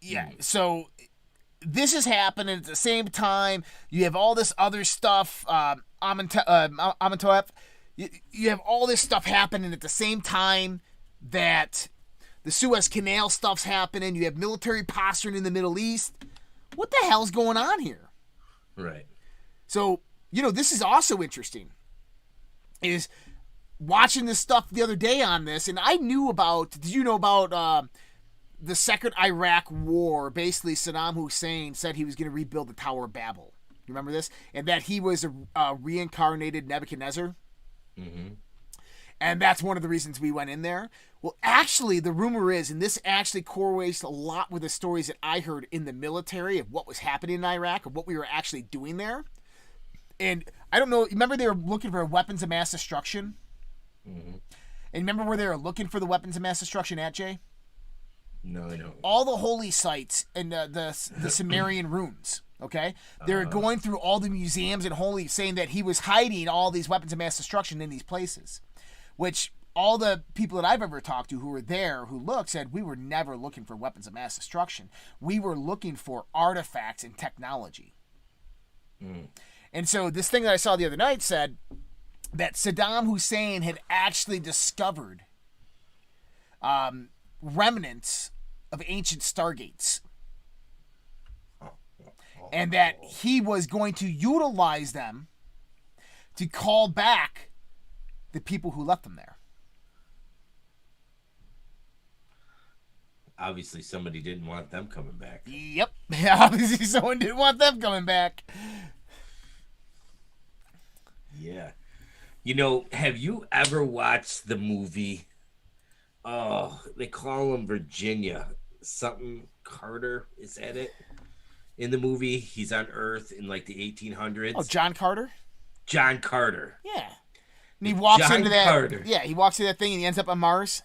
Yeah, so this is happening at the same time. You have all this other stuff, Amenhotep. You have all this stuff happening at the same time that the Suez Canal stuff's happening. You have military posturing in the Middle East. What the hell's going on here? Right. So, this is also interesting. Is watching this stuff the other day on this, and I knew about, did you know about the second Iraq war? Basically, Saddam Hussein said he was going to rebuild the Tower of Babel. You remember this? And that he was a reincarnated Nebuchadnezzar? Mm-hmm. And that's one of the reasons we went in there. Well, actually, the rumor is, and this actually correlates a lot with the stories that I heard in the military of what was happening in Iraq, of what we were actually doing there. And I don't know, remember they were looking for weapons of mass destruction? Mm-hmm. And remember where they were looking for the weapons of mass destruction at, Jay? No, I don't. All the holy sites and the Sumerian runes, okay? They were going through all the museums and holy, saying that he was hiding all these weapons of mass destruction in these places, which all the people that I've ever talked to who were there, who looked, said we were never looking for weapons of mass destruction. We were looking for artifacts and technology. Mm. And so this thing that I saw the other night said that Saddam Hussein had actually discovered remnants of ancient stargates. And that he was going to utilize them to call back the people who left them there. Obviously, somebody didn't want them coming back. Yep. Obviously, someone didn't want them coming back. Yeah. Have you ever watched the movie? Oh, they call him Virginia. Something Carter. Is that it? In the movie, he's on Earth in like the 1800s. Oh, John Carter? John Carter. Yeah. And he walks John into that. Carter. Yeah, he walks into that thing and he ends up on Mars.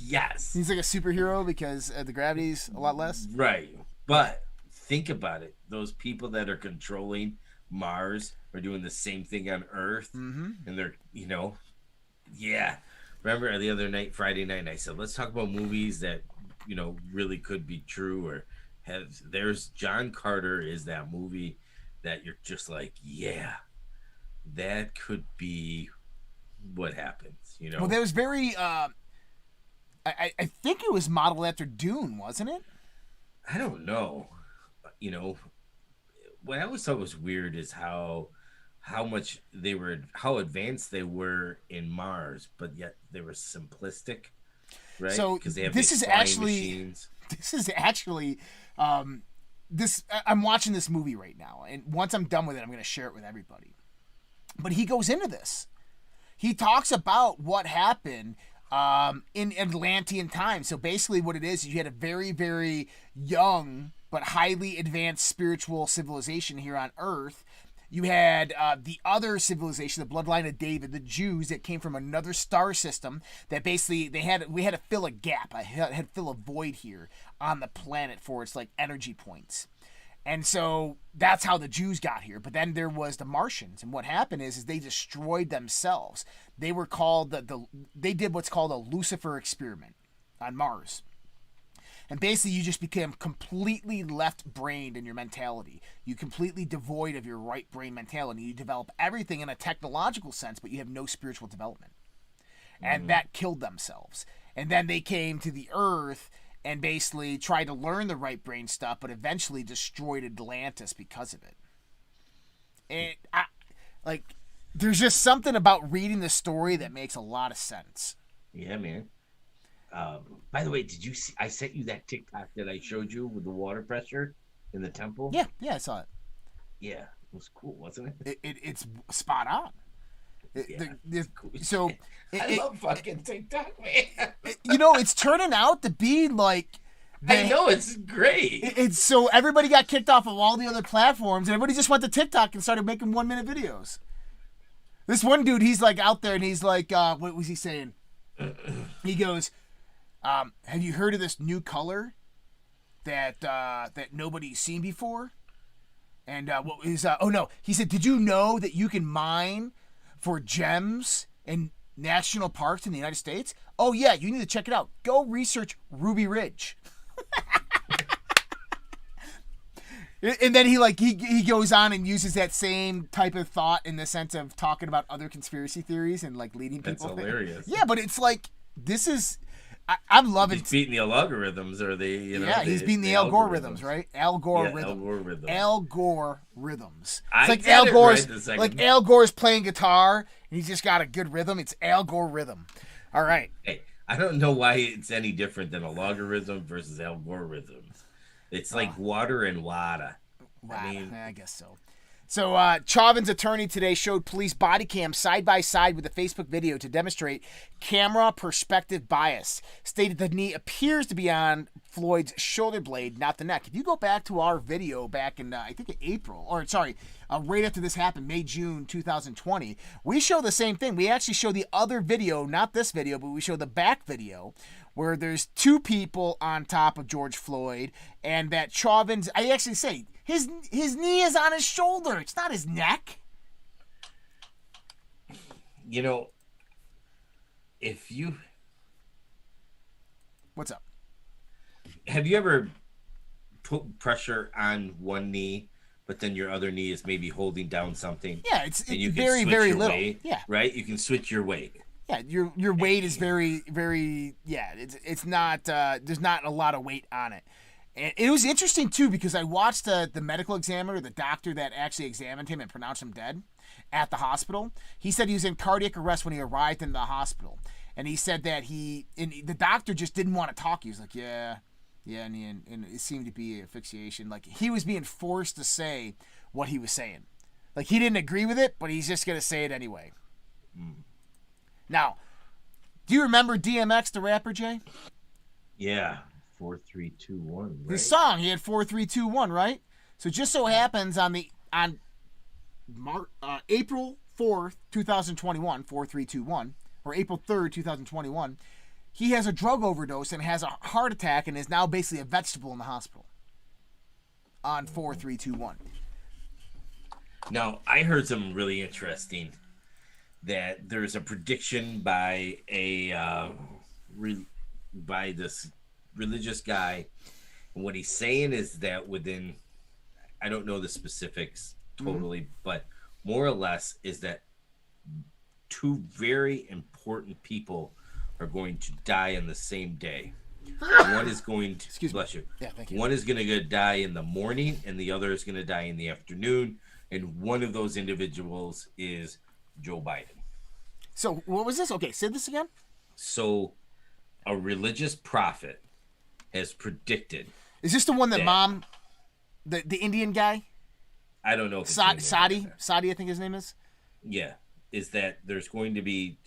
Yes. He's like a superhero because the gravity's a lot less. Right. But think about it. Those people that are controlling Mars are doing the same thing on Earth. Mm-hmm. And they're, yeah. Remember the other night, Friday night, I said, let's talk about movies that, really could be true or there's John Carter is that movie that you're just like, yeah, that could be what happens, Well, that was very, I think it was modeled after Dune, wasn't it? I don't know. What I always thought was weird is how advanced they were in Mars, but yet they were simplistic, right? So because they have this these is flying actually machines. This is actually I'm watching this movie right now, and once I'm done with it, I'm going to share it with everybody. But he goes into this. He talks about what happened in Atlantean time. So basically what it is you had a very, very young but highly advanced spiritual civilization here on Earth. You had the other civilization, the bloodline of David, the Jews that came from another star system that basically we had to fill a gap. I had to fill a void here on the planet for its like energy points. And so that's how the Jews got here. But then there was the Martians, and what happened is they destroyed themselves. They were called they did what's called a Lucifer experiment on Mars. And basically, you just become completely left-brained in your mentality. You completely devoid of your right brain mentality. You develop everything in a technological sense, but you have no spiritual development. And that killed themselves. And then they came to the Earth and basically tried to learn the right brain stuff, but eventually destroyed Atlantis because of it. And there's just something about reading the story that makes a lot of sense. Yeah, man. By the way, did you see? I sent you that TikTok that I showed you with the water pressure in the temple. Yeah, I saw it. Yeah, it was cool, wasn't it? It's spot on. Cool. So I love fucking TikTok, man. It's turning out to be like. I know, it's great. It's so everybody got kicked off of all the other platforms, and everybody just went to TikTok and started making 1-minute videos. This one dude, he's like out there, and he's like, what was he saying? He goes, "Have you heard of this new color that nobody's seen before?" And what is? Oh no, he said, "Did you know that you can mine for gems in national parks in the United States? Oh yeah, you need to check it out. Go research Ruby Ridge." And then he goes on and uses that same type of thought in the sense of talking about other conspiracy theories and like leading people. That's hilarious. Yeah, but it's like this is I'm loving. He's beating the algorithms, or he's beating the algorithms, right? Algorithms. It's like Al Gore's playing guitar and he's just got a good rhythm. It's Al Gore rhythm. All right. Hey, I don't know why it's any different than a logarithm versus algorithms. It's like water and wada. I guess so. So Chauvin's attorney today showed police body cams side by side with the Facebook video to demonstrate camera perspective bias. Stated the knee appears to be on Floyd's shoulder blade, not the neck. If you go back to our video back in, I think right after this happened, May, June 2020, we show the same thing. We actually show the other video, not this video, but we show the back video where there's two people on top of George Floyd, and that Chauvin's, I actually say, his knee is on his shoulder. It's not his neck. If you... What's up? Have you ever put pressure on one knee, but then your other knee is maybe holding down something? Yeah, it's very, very little. Weight, yeah. Right? You can switch your weight. Yeah, your weight is very, very, it's not, there's not a lot of weight on it. And it was interesting, too, because I watched the medical examiner, the doctor that actually examined him and pronounced him dead at the hospital. He said he was in cardiac arrest when he arrived in the hospital. And he said that the doctor just didn't want to talk. He was like, yeah, and it seemed to be asphyxiation. Like, he was being forced to say what he was saying. Like, he didn't agree with it, but he's just going to say it anyway. Now, do you remember DMX, the rapper, Jay? Yeah, 4, 3, 2, 1. Right? His song, he had 4, 3, 2, 1, right? So just so happens on April 4th, 2021, 4, 3, 2, 1, or April 3rd, 2021, he has a drug overdose and has a heart attack and is now basically a vegetable in the hospital on 4, 3, 2, 1. Now, I heard something really interesting, that there's a prediction by by this religious guy, and what he's saying is that within, I don't know the specifics totally, but more or less is that two very important people are going to die on the same day. One is going to, bless you. Yeah, thank you. One is going to die in the morning, and the other is going to die in the afternoon, and one of those individuals is Joe Biden. So what was this? Okay, say this again. So a religious prophet has predicted. Is this the one that Mom, the Indian guy? I don't know if Sadi, I think his name is. Yeah, is that there's going to be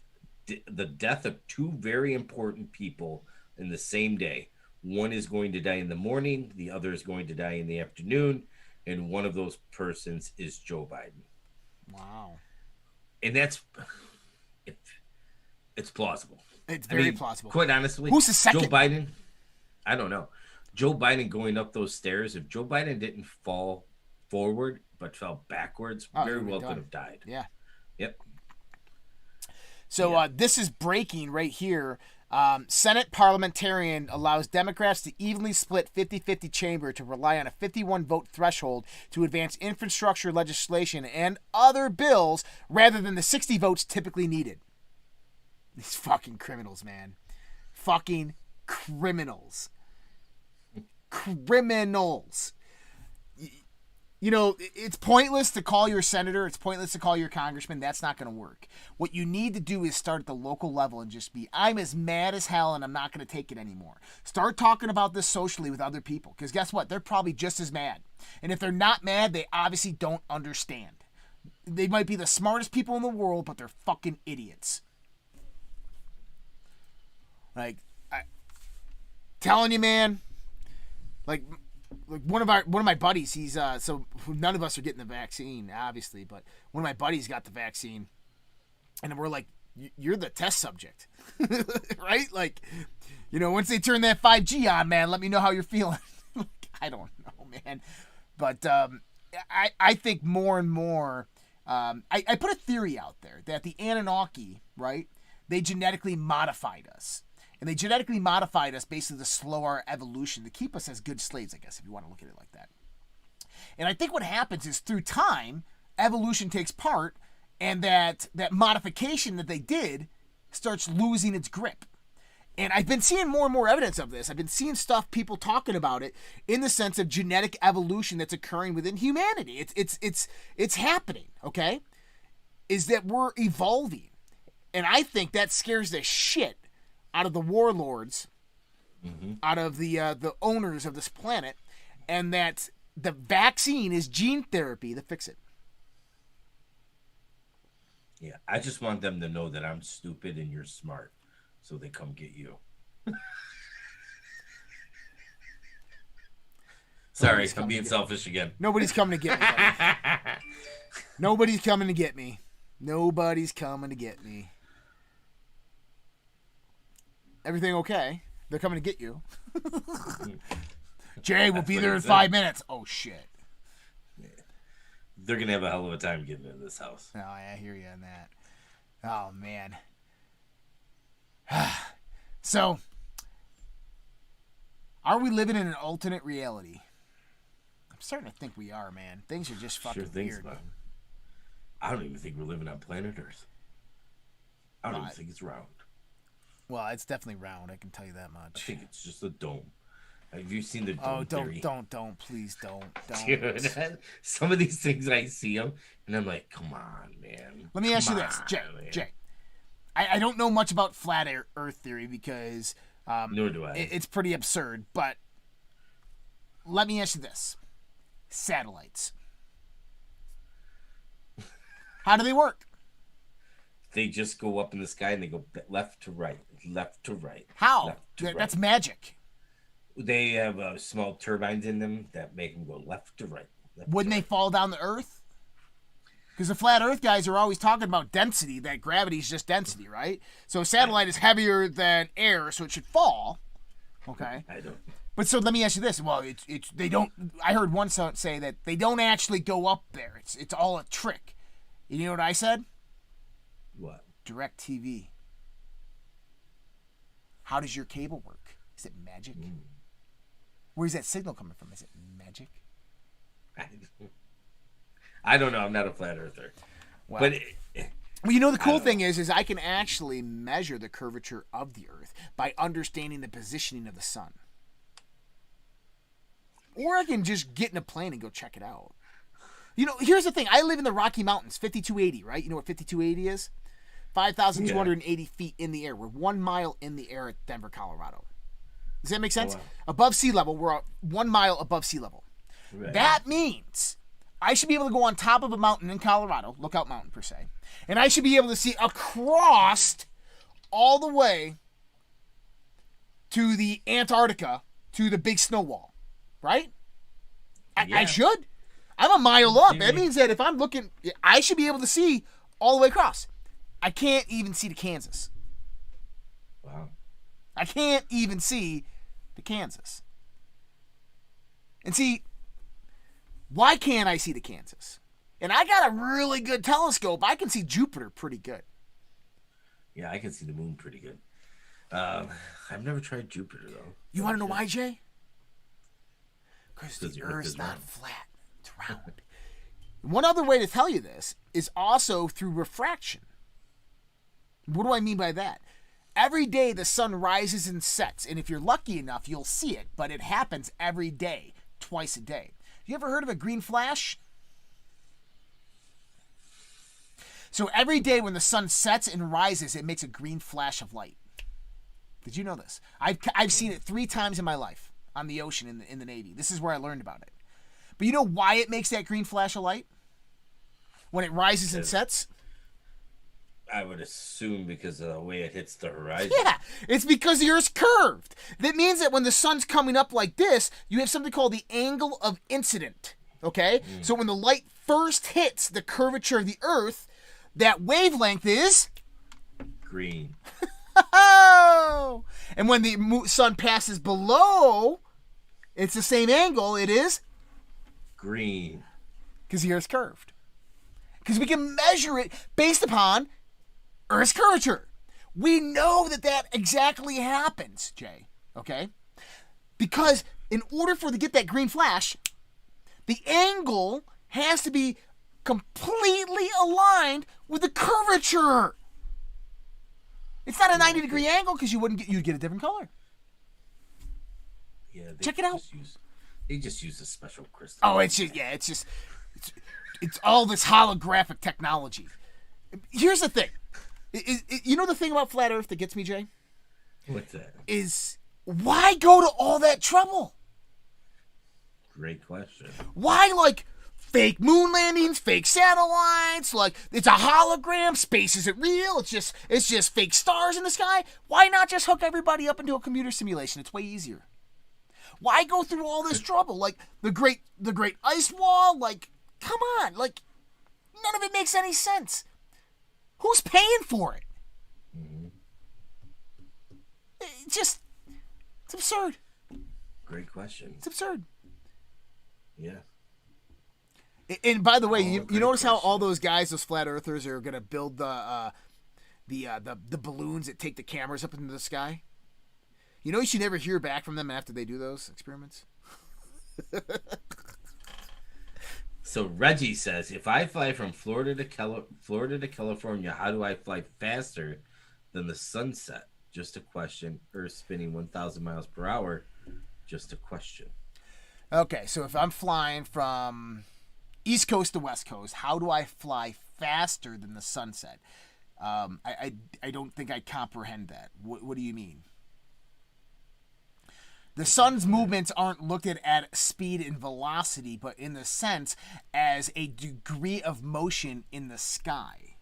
the death of two very important people in the same day. One is going to die in the morning, the other is going to die in the afternoon, and one of those persons is Joe Biden. Wow. And that's it's plausible. It's very plausible. Quite honestly, who's the second? Joe Biden. I don't know. Joe Biden going up those stairs. If Joe Biden didn't fall forward but fell backwards, very well could have died. Yeah. Yep. So this is breaking right here. Senate parliamentarian allows Democrats to evenly split 50-50 chamber to rely on a 51-vote threshold to advance infrastructure legislation and other bills rather than the 60 votes typically needed. These fucking criminals, man. Fucking criminals. Criminals. You know, it's pointless to call your senator. It's pointless to call your congressman. That's not going to work. What you need to do is start at the local level and just be, I'm as mad as hell and I'm not going to take it anymore. Start talking about this socially with other people. Because guess what? They're probably just as mad. And if they're not mad, they obviously don't understand. They might be the smartest people in the world, but they're fucking idiots. Like, telling you, man, like one of my buddies, he's so none of us are getting the vaccine, obviously, but one of my buddies got the vaccine, and we're like, you're the test subject, right? Like, you know, once they turn that 5G on, man, let me know how you're feeling. I don't know, man, but I think more and more, I put a theory out there that the Anunnaki, right? They genetically modified us. And they genetically modified us basically to slow our evolution, to keep us as good slaves, I guess, if you want to look at it like that. And I think what happens is through time, evolution takes part, and that modification that they did starts losing its grip. And I've been seeing more and more evidence of this. I've been seeing stuff, people talking about it in the sense of genetic evolution that's occurring within humanity. It's happening, okay? Is that we're evolving. And I think that scares the shit out of the warlords, out of the owners of this planet, and that the vaccine is gene therapy to fix it. Yeah, I just want them to know that I'm stupid and you're smart, so they come get you. Sorry, I'm being selfish again. Nobody's coming to get me. Nobody's coming to get me. Nobody's coming to get me. Everything okay? They're coming to get you. Jay will be there in 5 minutes. Oh, shit. Yeah. They're going to have a hell of a time getting into this house. Oh, I hear you on that. Oh, man. So, are we living in an alternate reality? I'm starting to think we are, man. Things are just fucking weird. So. I don't even think we're living on planet Earth. I don't even think it's round. Well, it's definitely round. I can tell you that much. I think it's just a dome. Have you seen the dome theory? Don't, please don't. Dude, some of these things I see them, and I'm like, come on, man. Let me ask you this, Jay. I don't know much about flat Earth theory because nor do I. It's pretty absurd. But let me ask you this: satellites. How do they work? They just go up in the sky and they go left to right, left to right. How? That's magic. They have small turbines in them that make them go left to right. Wouldn't they fall down the Earth? Because the flat Earth guys are always talking about density, that gravity is just density, right? So a satellite is heavier than air, so it should fall. Okay. I don't. But so let me ask you this. Well, they don't. I heard one say that they don't actually go up there. It's all a trick. You know what I said? What? Direct TV. How does your cable work? Is it magic? Where's that signal coming from? Is it magic? I don't know. I'm not a flat earther. Well, but well, you know, the cool thing is I can actually measure the curvature of the Earth by understanding the positioning of the sun. Or I can just get in a plane and go check it out. You know, here's the thing. I live in the Rocky Mountains, 5280, right? You know what 5280 is? 5,280 feet in the air. We're 1 mile in the air at Denver, Colorado. Does that make sense? Oh, wow. Above sea level, we're 1 mile above sea level. Right. That means I should be able to go on top of a mountain in Colorado, Lookout Mountain per se, and I should be able to see across all the way to the Antarctica, to the big snow wall, right? Yeah. I should. I'm a mile up. That means that if I'm looking, I should be able to see all the way across. I can't even see to Kansas. Wow. I can't even see to Kansas. And see, why can't I see to Kansas? And I got a really good telescope. I can see Jupiter pretty good. Yeah, I can see the moon pretty good. I've never tried Jupiter though. You want to know why, Jay? Because Because the the Earth Earth's is not round. flat; it's round. One other way to tell you this is also through refraction. What do I mean by that? Every day the sun rises and sets, and if you're lucky enough, you'll see it, but it happens every day, twice a day. You ever heard of a green flash? So every day when the sun sets and rises, it makes a green flash of light. Did you know this? I've seen it 3 times in my life on the ocean in the Navy. This is where I learned about it. But you know why it makes that green flash of light? When it rises and sets? I would assume because of the way it hits the horizon. Yeah, it's because the Earth's curved. That means that when the sun's coming up like this, you have something called the angle of incident. Okay? So when the light first hits the curvature of the Earth, that wavelength is... Green. Oh! And when the sun passes below, it's the same angle, it is... Green. Because the Earth's curved. Because we can measure it based upon Earth's curvature. We know that exactly happens, Jay. Okay? Because in order to get that green flash, the angle has to be completely aligned with the curvature. It's not a 90-degree angle because you'd get a different color. Yeah. Check it out. They just use a special crystal. Oh, it's all this holographic technology. Here's the thing. You know the thing about flat Earth that gets me, Jay? What's that? Is why go to all that trouble? Great question. Why, like, fake moon landings, fake satellites, like, it's a hologram, space isn't real, it's just fake stars in the sky? Why not just hook everybody up into a computer simulation? It's way easier. Why go through all this trouble? Like, the great ice wall, like, come on, like, none of it makes any sense. Who's paying for it? Mm-hmm. It's absurd. Great question. It's absurd. Yeah. And by the way, you notice how question. all those guys, those flat earthers, are gonna build the balloons that take the cameras up into the sky? You know, you should never hear back from them after they do those experiments. So Reggie says, if I fly from Florida to California, how do I fly faster than the sunset? Just a question. Earth spinning 1,000 miles per hour. Just a question. Okay, so if I'm flying from East Coast to West Coast, how do I fly faster than the sunset? I don't think I comprehend that. What do you mean? The sun's movements aren't looked at speed and velocity, but in the sense as a degree of motion in the sky,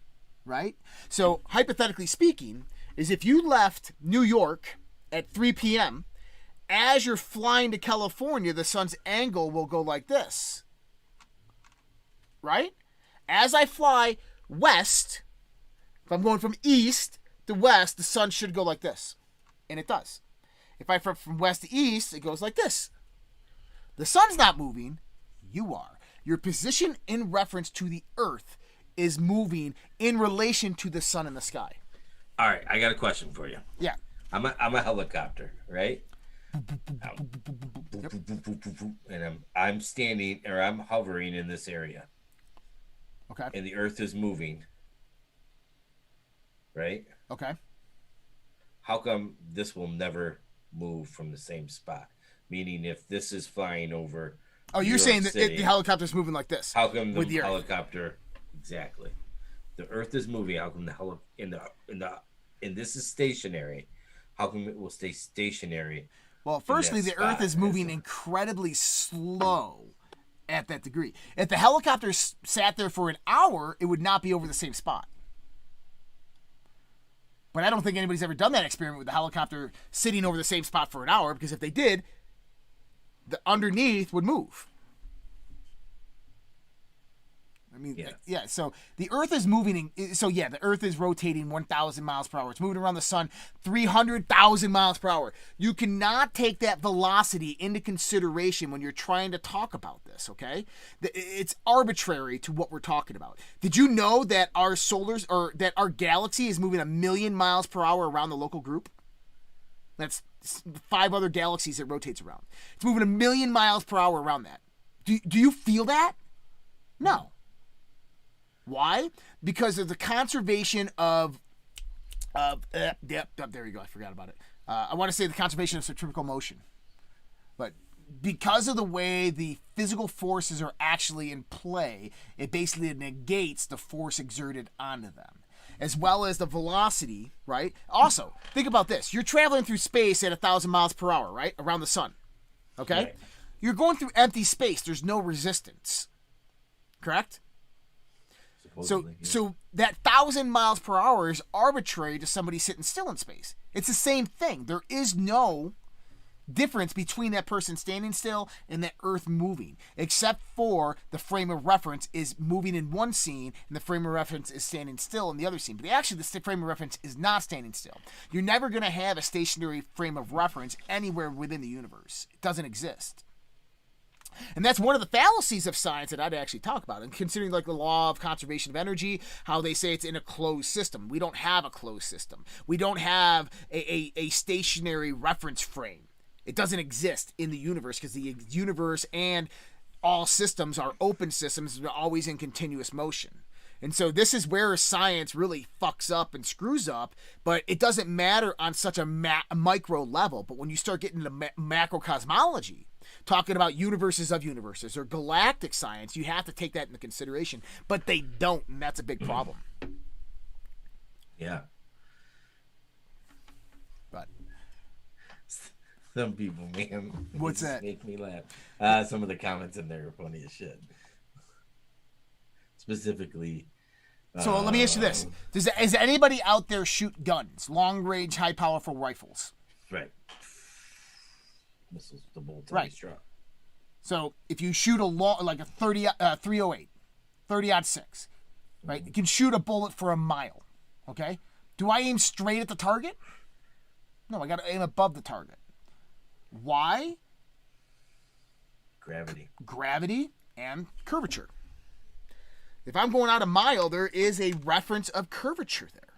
right? So hypothetically speaking, is if you left New York at 3 p.m., as you're flying to California, the sun's angle will go like this, right? As I fly west, if I'm going from east to west, the sun should go like this, and it does. If I from west to east, it goes like this. The sun's not moving, you are. Your position in reference to the Earth is moving in relation to the sun in the sky. All right, I got a question for you. Yeah. I'm a helicopter, right? Yep. And I'm standing or I'm hovering in this area. Okay. And the Earth is moving. Right? Okay. How come this will never move from the same spot? Meaning if this is flying over Oh, you're New saying York that City, the helicopter's moving like this? how come the with the Earth? helicopter exactly? The Earth is moving. How come and this is stationary? How come it will stay stationary? Well, firstly, the Earth spot is moving incredibly slow at that degree. If the helicopter sat there for an hour, it would not be over the same spot. But I don't think anybody's ever done that experiment with the helicopter sitting over the same spot for an hour, because if they did, the underneath would move. I mean, yeah. So the Earth is moving. The Earth is rotating 1,000 miles per hour. It's moving around the sun 300,000 miles per hour. You cannot take that velocity into consideration when you're trying to talk about this, okay? It's arbitrary to what we're talking about. Did you know that our galaxy is moving 1,000,000 miles per hour around the local group? That's 5 other galaxies it rotates around. It's moving 1 million miles per hour around that. Do you feel that? No. Why? Because of the conservation of there you go. I forgot about it. I want to say the conservation of centrifugal motion. But because of the way the physical forces are actually in play, it basically negates the force exerted onto them, as well as the velocity, right? Also, think about this. You're traveling through space at 1,000 miles per hour, right? Around the sun. Okay? Right. You're going through empty space. There's no resistance. Correct? Supposedly, yeah. So that 1,000 miles per hour is arbitrary to somebody sitting still in space. It's the same thing. There is no difference between that person standing still and that Earth moving, except for the frame of reference is moving in one scene and the frame of reference is standing still in the other scene. But actually, the frame of reference is not standing still. You're never going to have a stationary frame of reference anywhere within the universe. It doesn't exist. And that's one of the fallacies of science that I'd actually talk about. And considering like the law of conservation of energy, how they say it's in a closed system. We don't have a closed system. We don't have a stationary reference frame. It doesn't exist in the universe because the universe and all systems are open systems, are always in continuous motion. And so this is where science really fucks up and screws up, but it doesn't matter on such a micro level. But when you start getting into macrocosmology, talking about universes of universes or galactic science, you have to take that into consideration. But they don't, and that's a big problem. Yeah. But some people, man. What's that? Make me laugh. Some of the comments in there are funny as shit. Specifically. So let me ask you this: is anybody out there shoot guns, long-range, high-powerful rifles? Right. This is the bolt right. Straw. So if you shoot like a 308, 30-06, right? You can shoot a bullet for a mile. Okay. Do I aim straight at the target? No, I got to aim above the target. Why? Gravity and curvature. If I'm going out a mile, there is a reference of curvature there.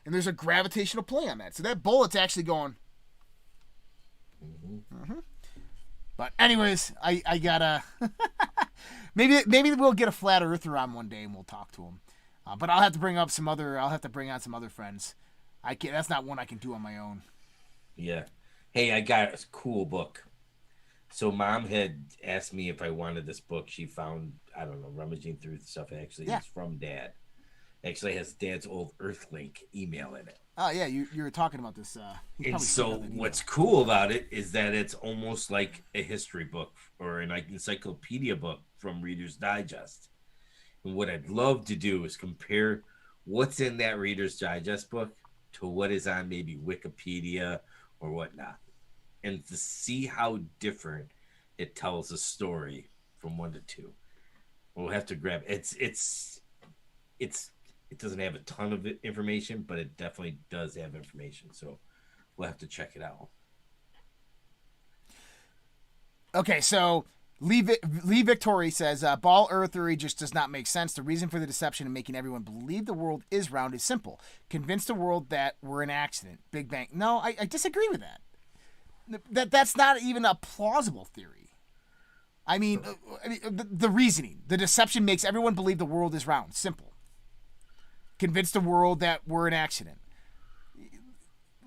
And there's a gravitational play on that. So that bullet's actually going. Mm-hmm. But anyways, I gotta. maybe we'll get a flat earther on one day and we'll talk to him. But I'll have to bring up some other. I'll have to bring on some other friends. I can't. That's not one I can do on my own. Yeah. Hey, I got a cool book. So Mom had asked me if I wanted this book. She found, I don't know, rummaging through the stuff. Actually, it's from Dad. Actually has Dad's old Earthlink email in it. Oh yeah, you were talking about this. And so what's cool about it is that it's almost like a history book or an encyclopedia book from Reader's Digest. And what I'd love to do is compare what's in that Reader's Digest book to what is on maybe Wikipedia or whatnot, and to see how different it tells a story from 1 to 2. We'll have to grab it. It doesn't have a ton of information, but it definitely does have information. So we'll have to check it out. Okay, so Lee Victory says, ball earthery just does not make sense. The reason for the deception and making everyone believe the world is round is simple. Convince the world that we're an accident. Big Bang. No, I disagree with that. That's not even a plausible theory. I mean, the reasoning. The deception makes everyone believe the world is round. Simple. Convince the world that we're an accident.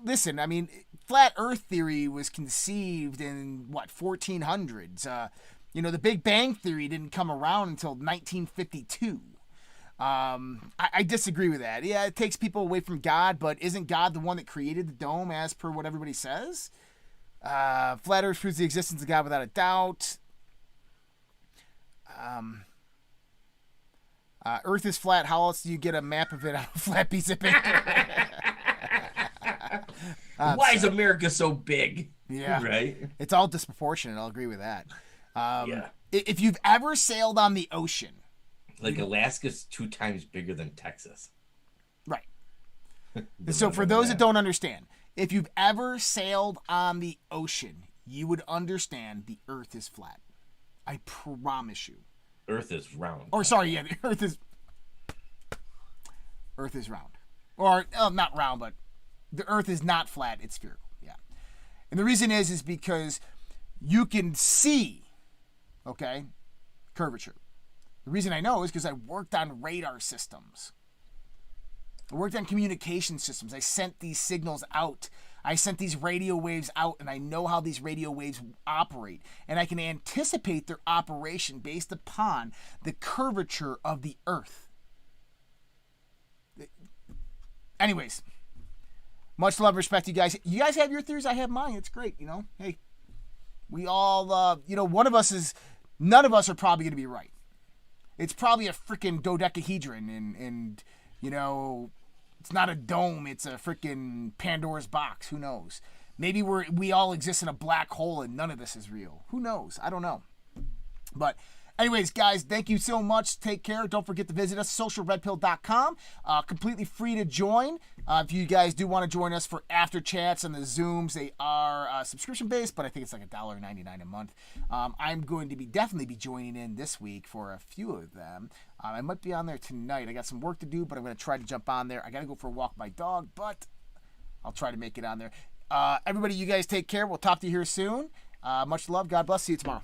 Listen, I mean, flat Earth theory was conceived in, 1400s. The Big Bang theory didn't come around until 1952. I disagree with that. Yeah, it takes people away from God, but isn't God the one that created the dome as per what everybody says? Flat Earth proves the existence of God without a doubt. Earth is flat. How else do you get a map of it on a flat piece of paper? Why is America so big? Yeah. Right? It's all disproportionate. I'll agree with that. Yeah. If you've ever sailed on the ocean. Like Alaska's 2 times bigger than Texas. Right. So for those that don't understand, if you've ever sailed on the ocean, you would understand the Earth is flat. I promise you. Earth is round. Or sorry, yeah, the Earth is round. Or not round, but the Earth is not flat, it's spherical. Yeah. And the reason is because you can see, okay, curvature. The reason I know is because I worked on radar systems. I worked on communication systems. I sent these signals out. I sent these radio waves out, and I know how these radio waves operate. And I can anticipate their operation based upon the curvature of the Earth. Anyways, much love and respect to you guys. You guys have your theories. I have mine. It's great, you know. Hey, we all, none of us are probably going to be right. It's probably a freaking dodecahedron, and you know, it's not a dome. It's a freaking Pandora's box. Who knows? Maybe we all exist in a black hole and none of this is real. Who knows? I don't know. But anyways, guys, thank you so much. Take care. Don't forget to visit us, socialredpill.com. Completely free to join. If you guys do want to join us for after chats and the Zooms, they are subscription-based, but I think it's like $1.99 a month. I'm going to definitely be joining in this week for a few of them. I might be on there tonight. I got some work to do, but I'm going to try to jump on there. I got to go for a walk with my dog, but I'll try to make it on there. Everybody, you guys take care. We'll talk to you here soon. Much love. God bless. See you tomorrow.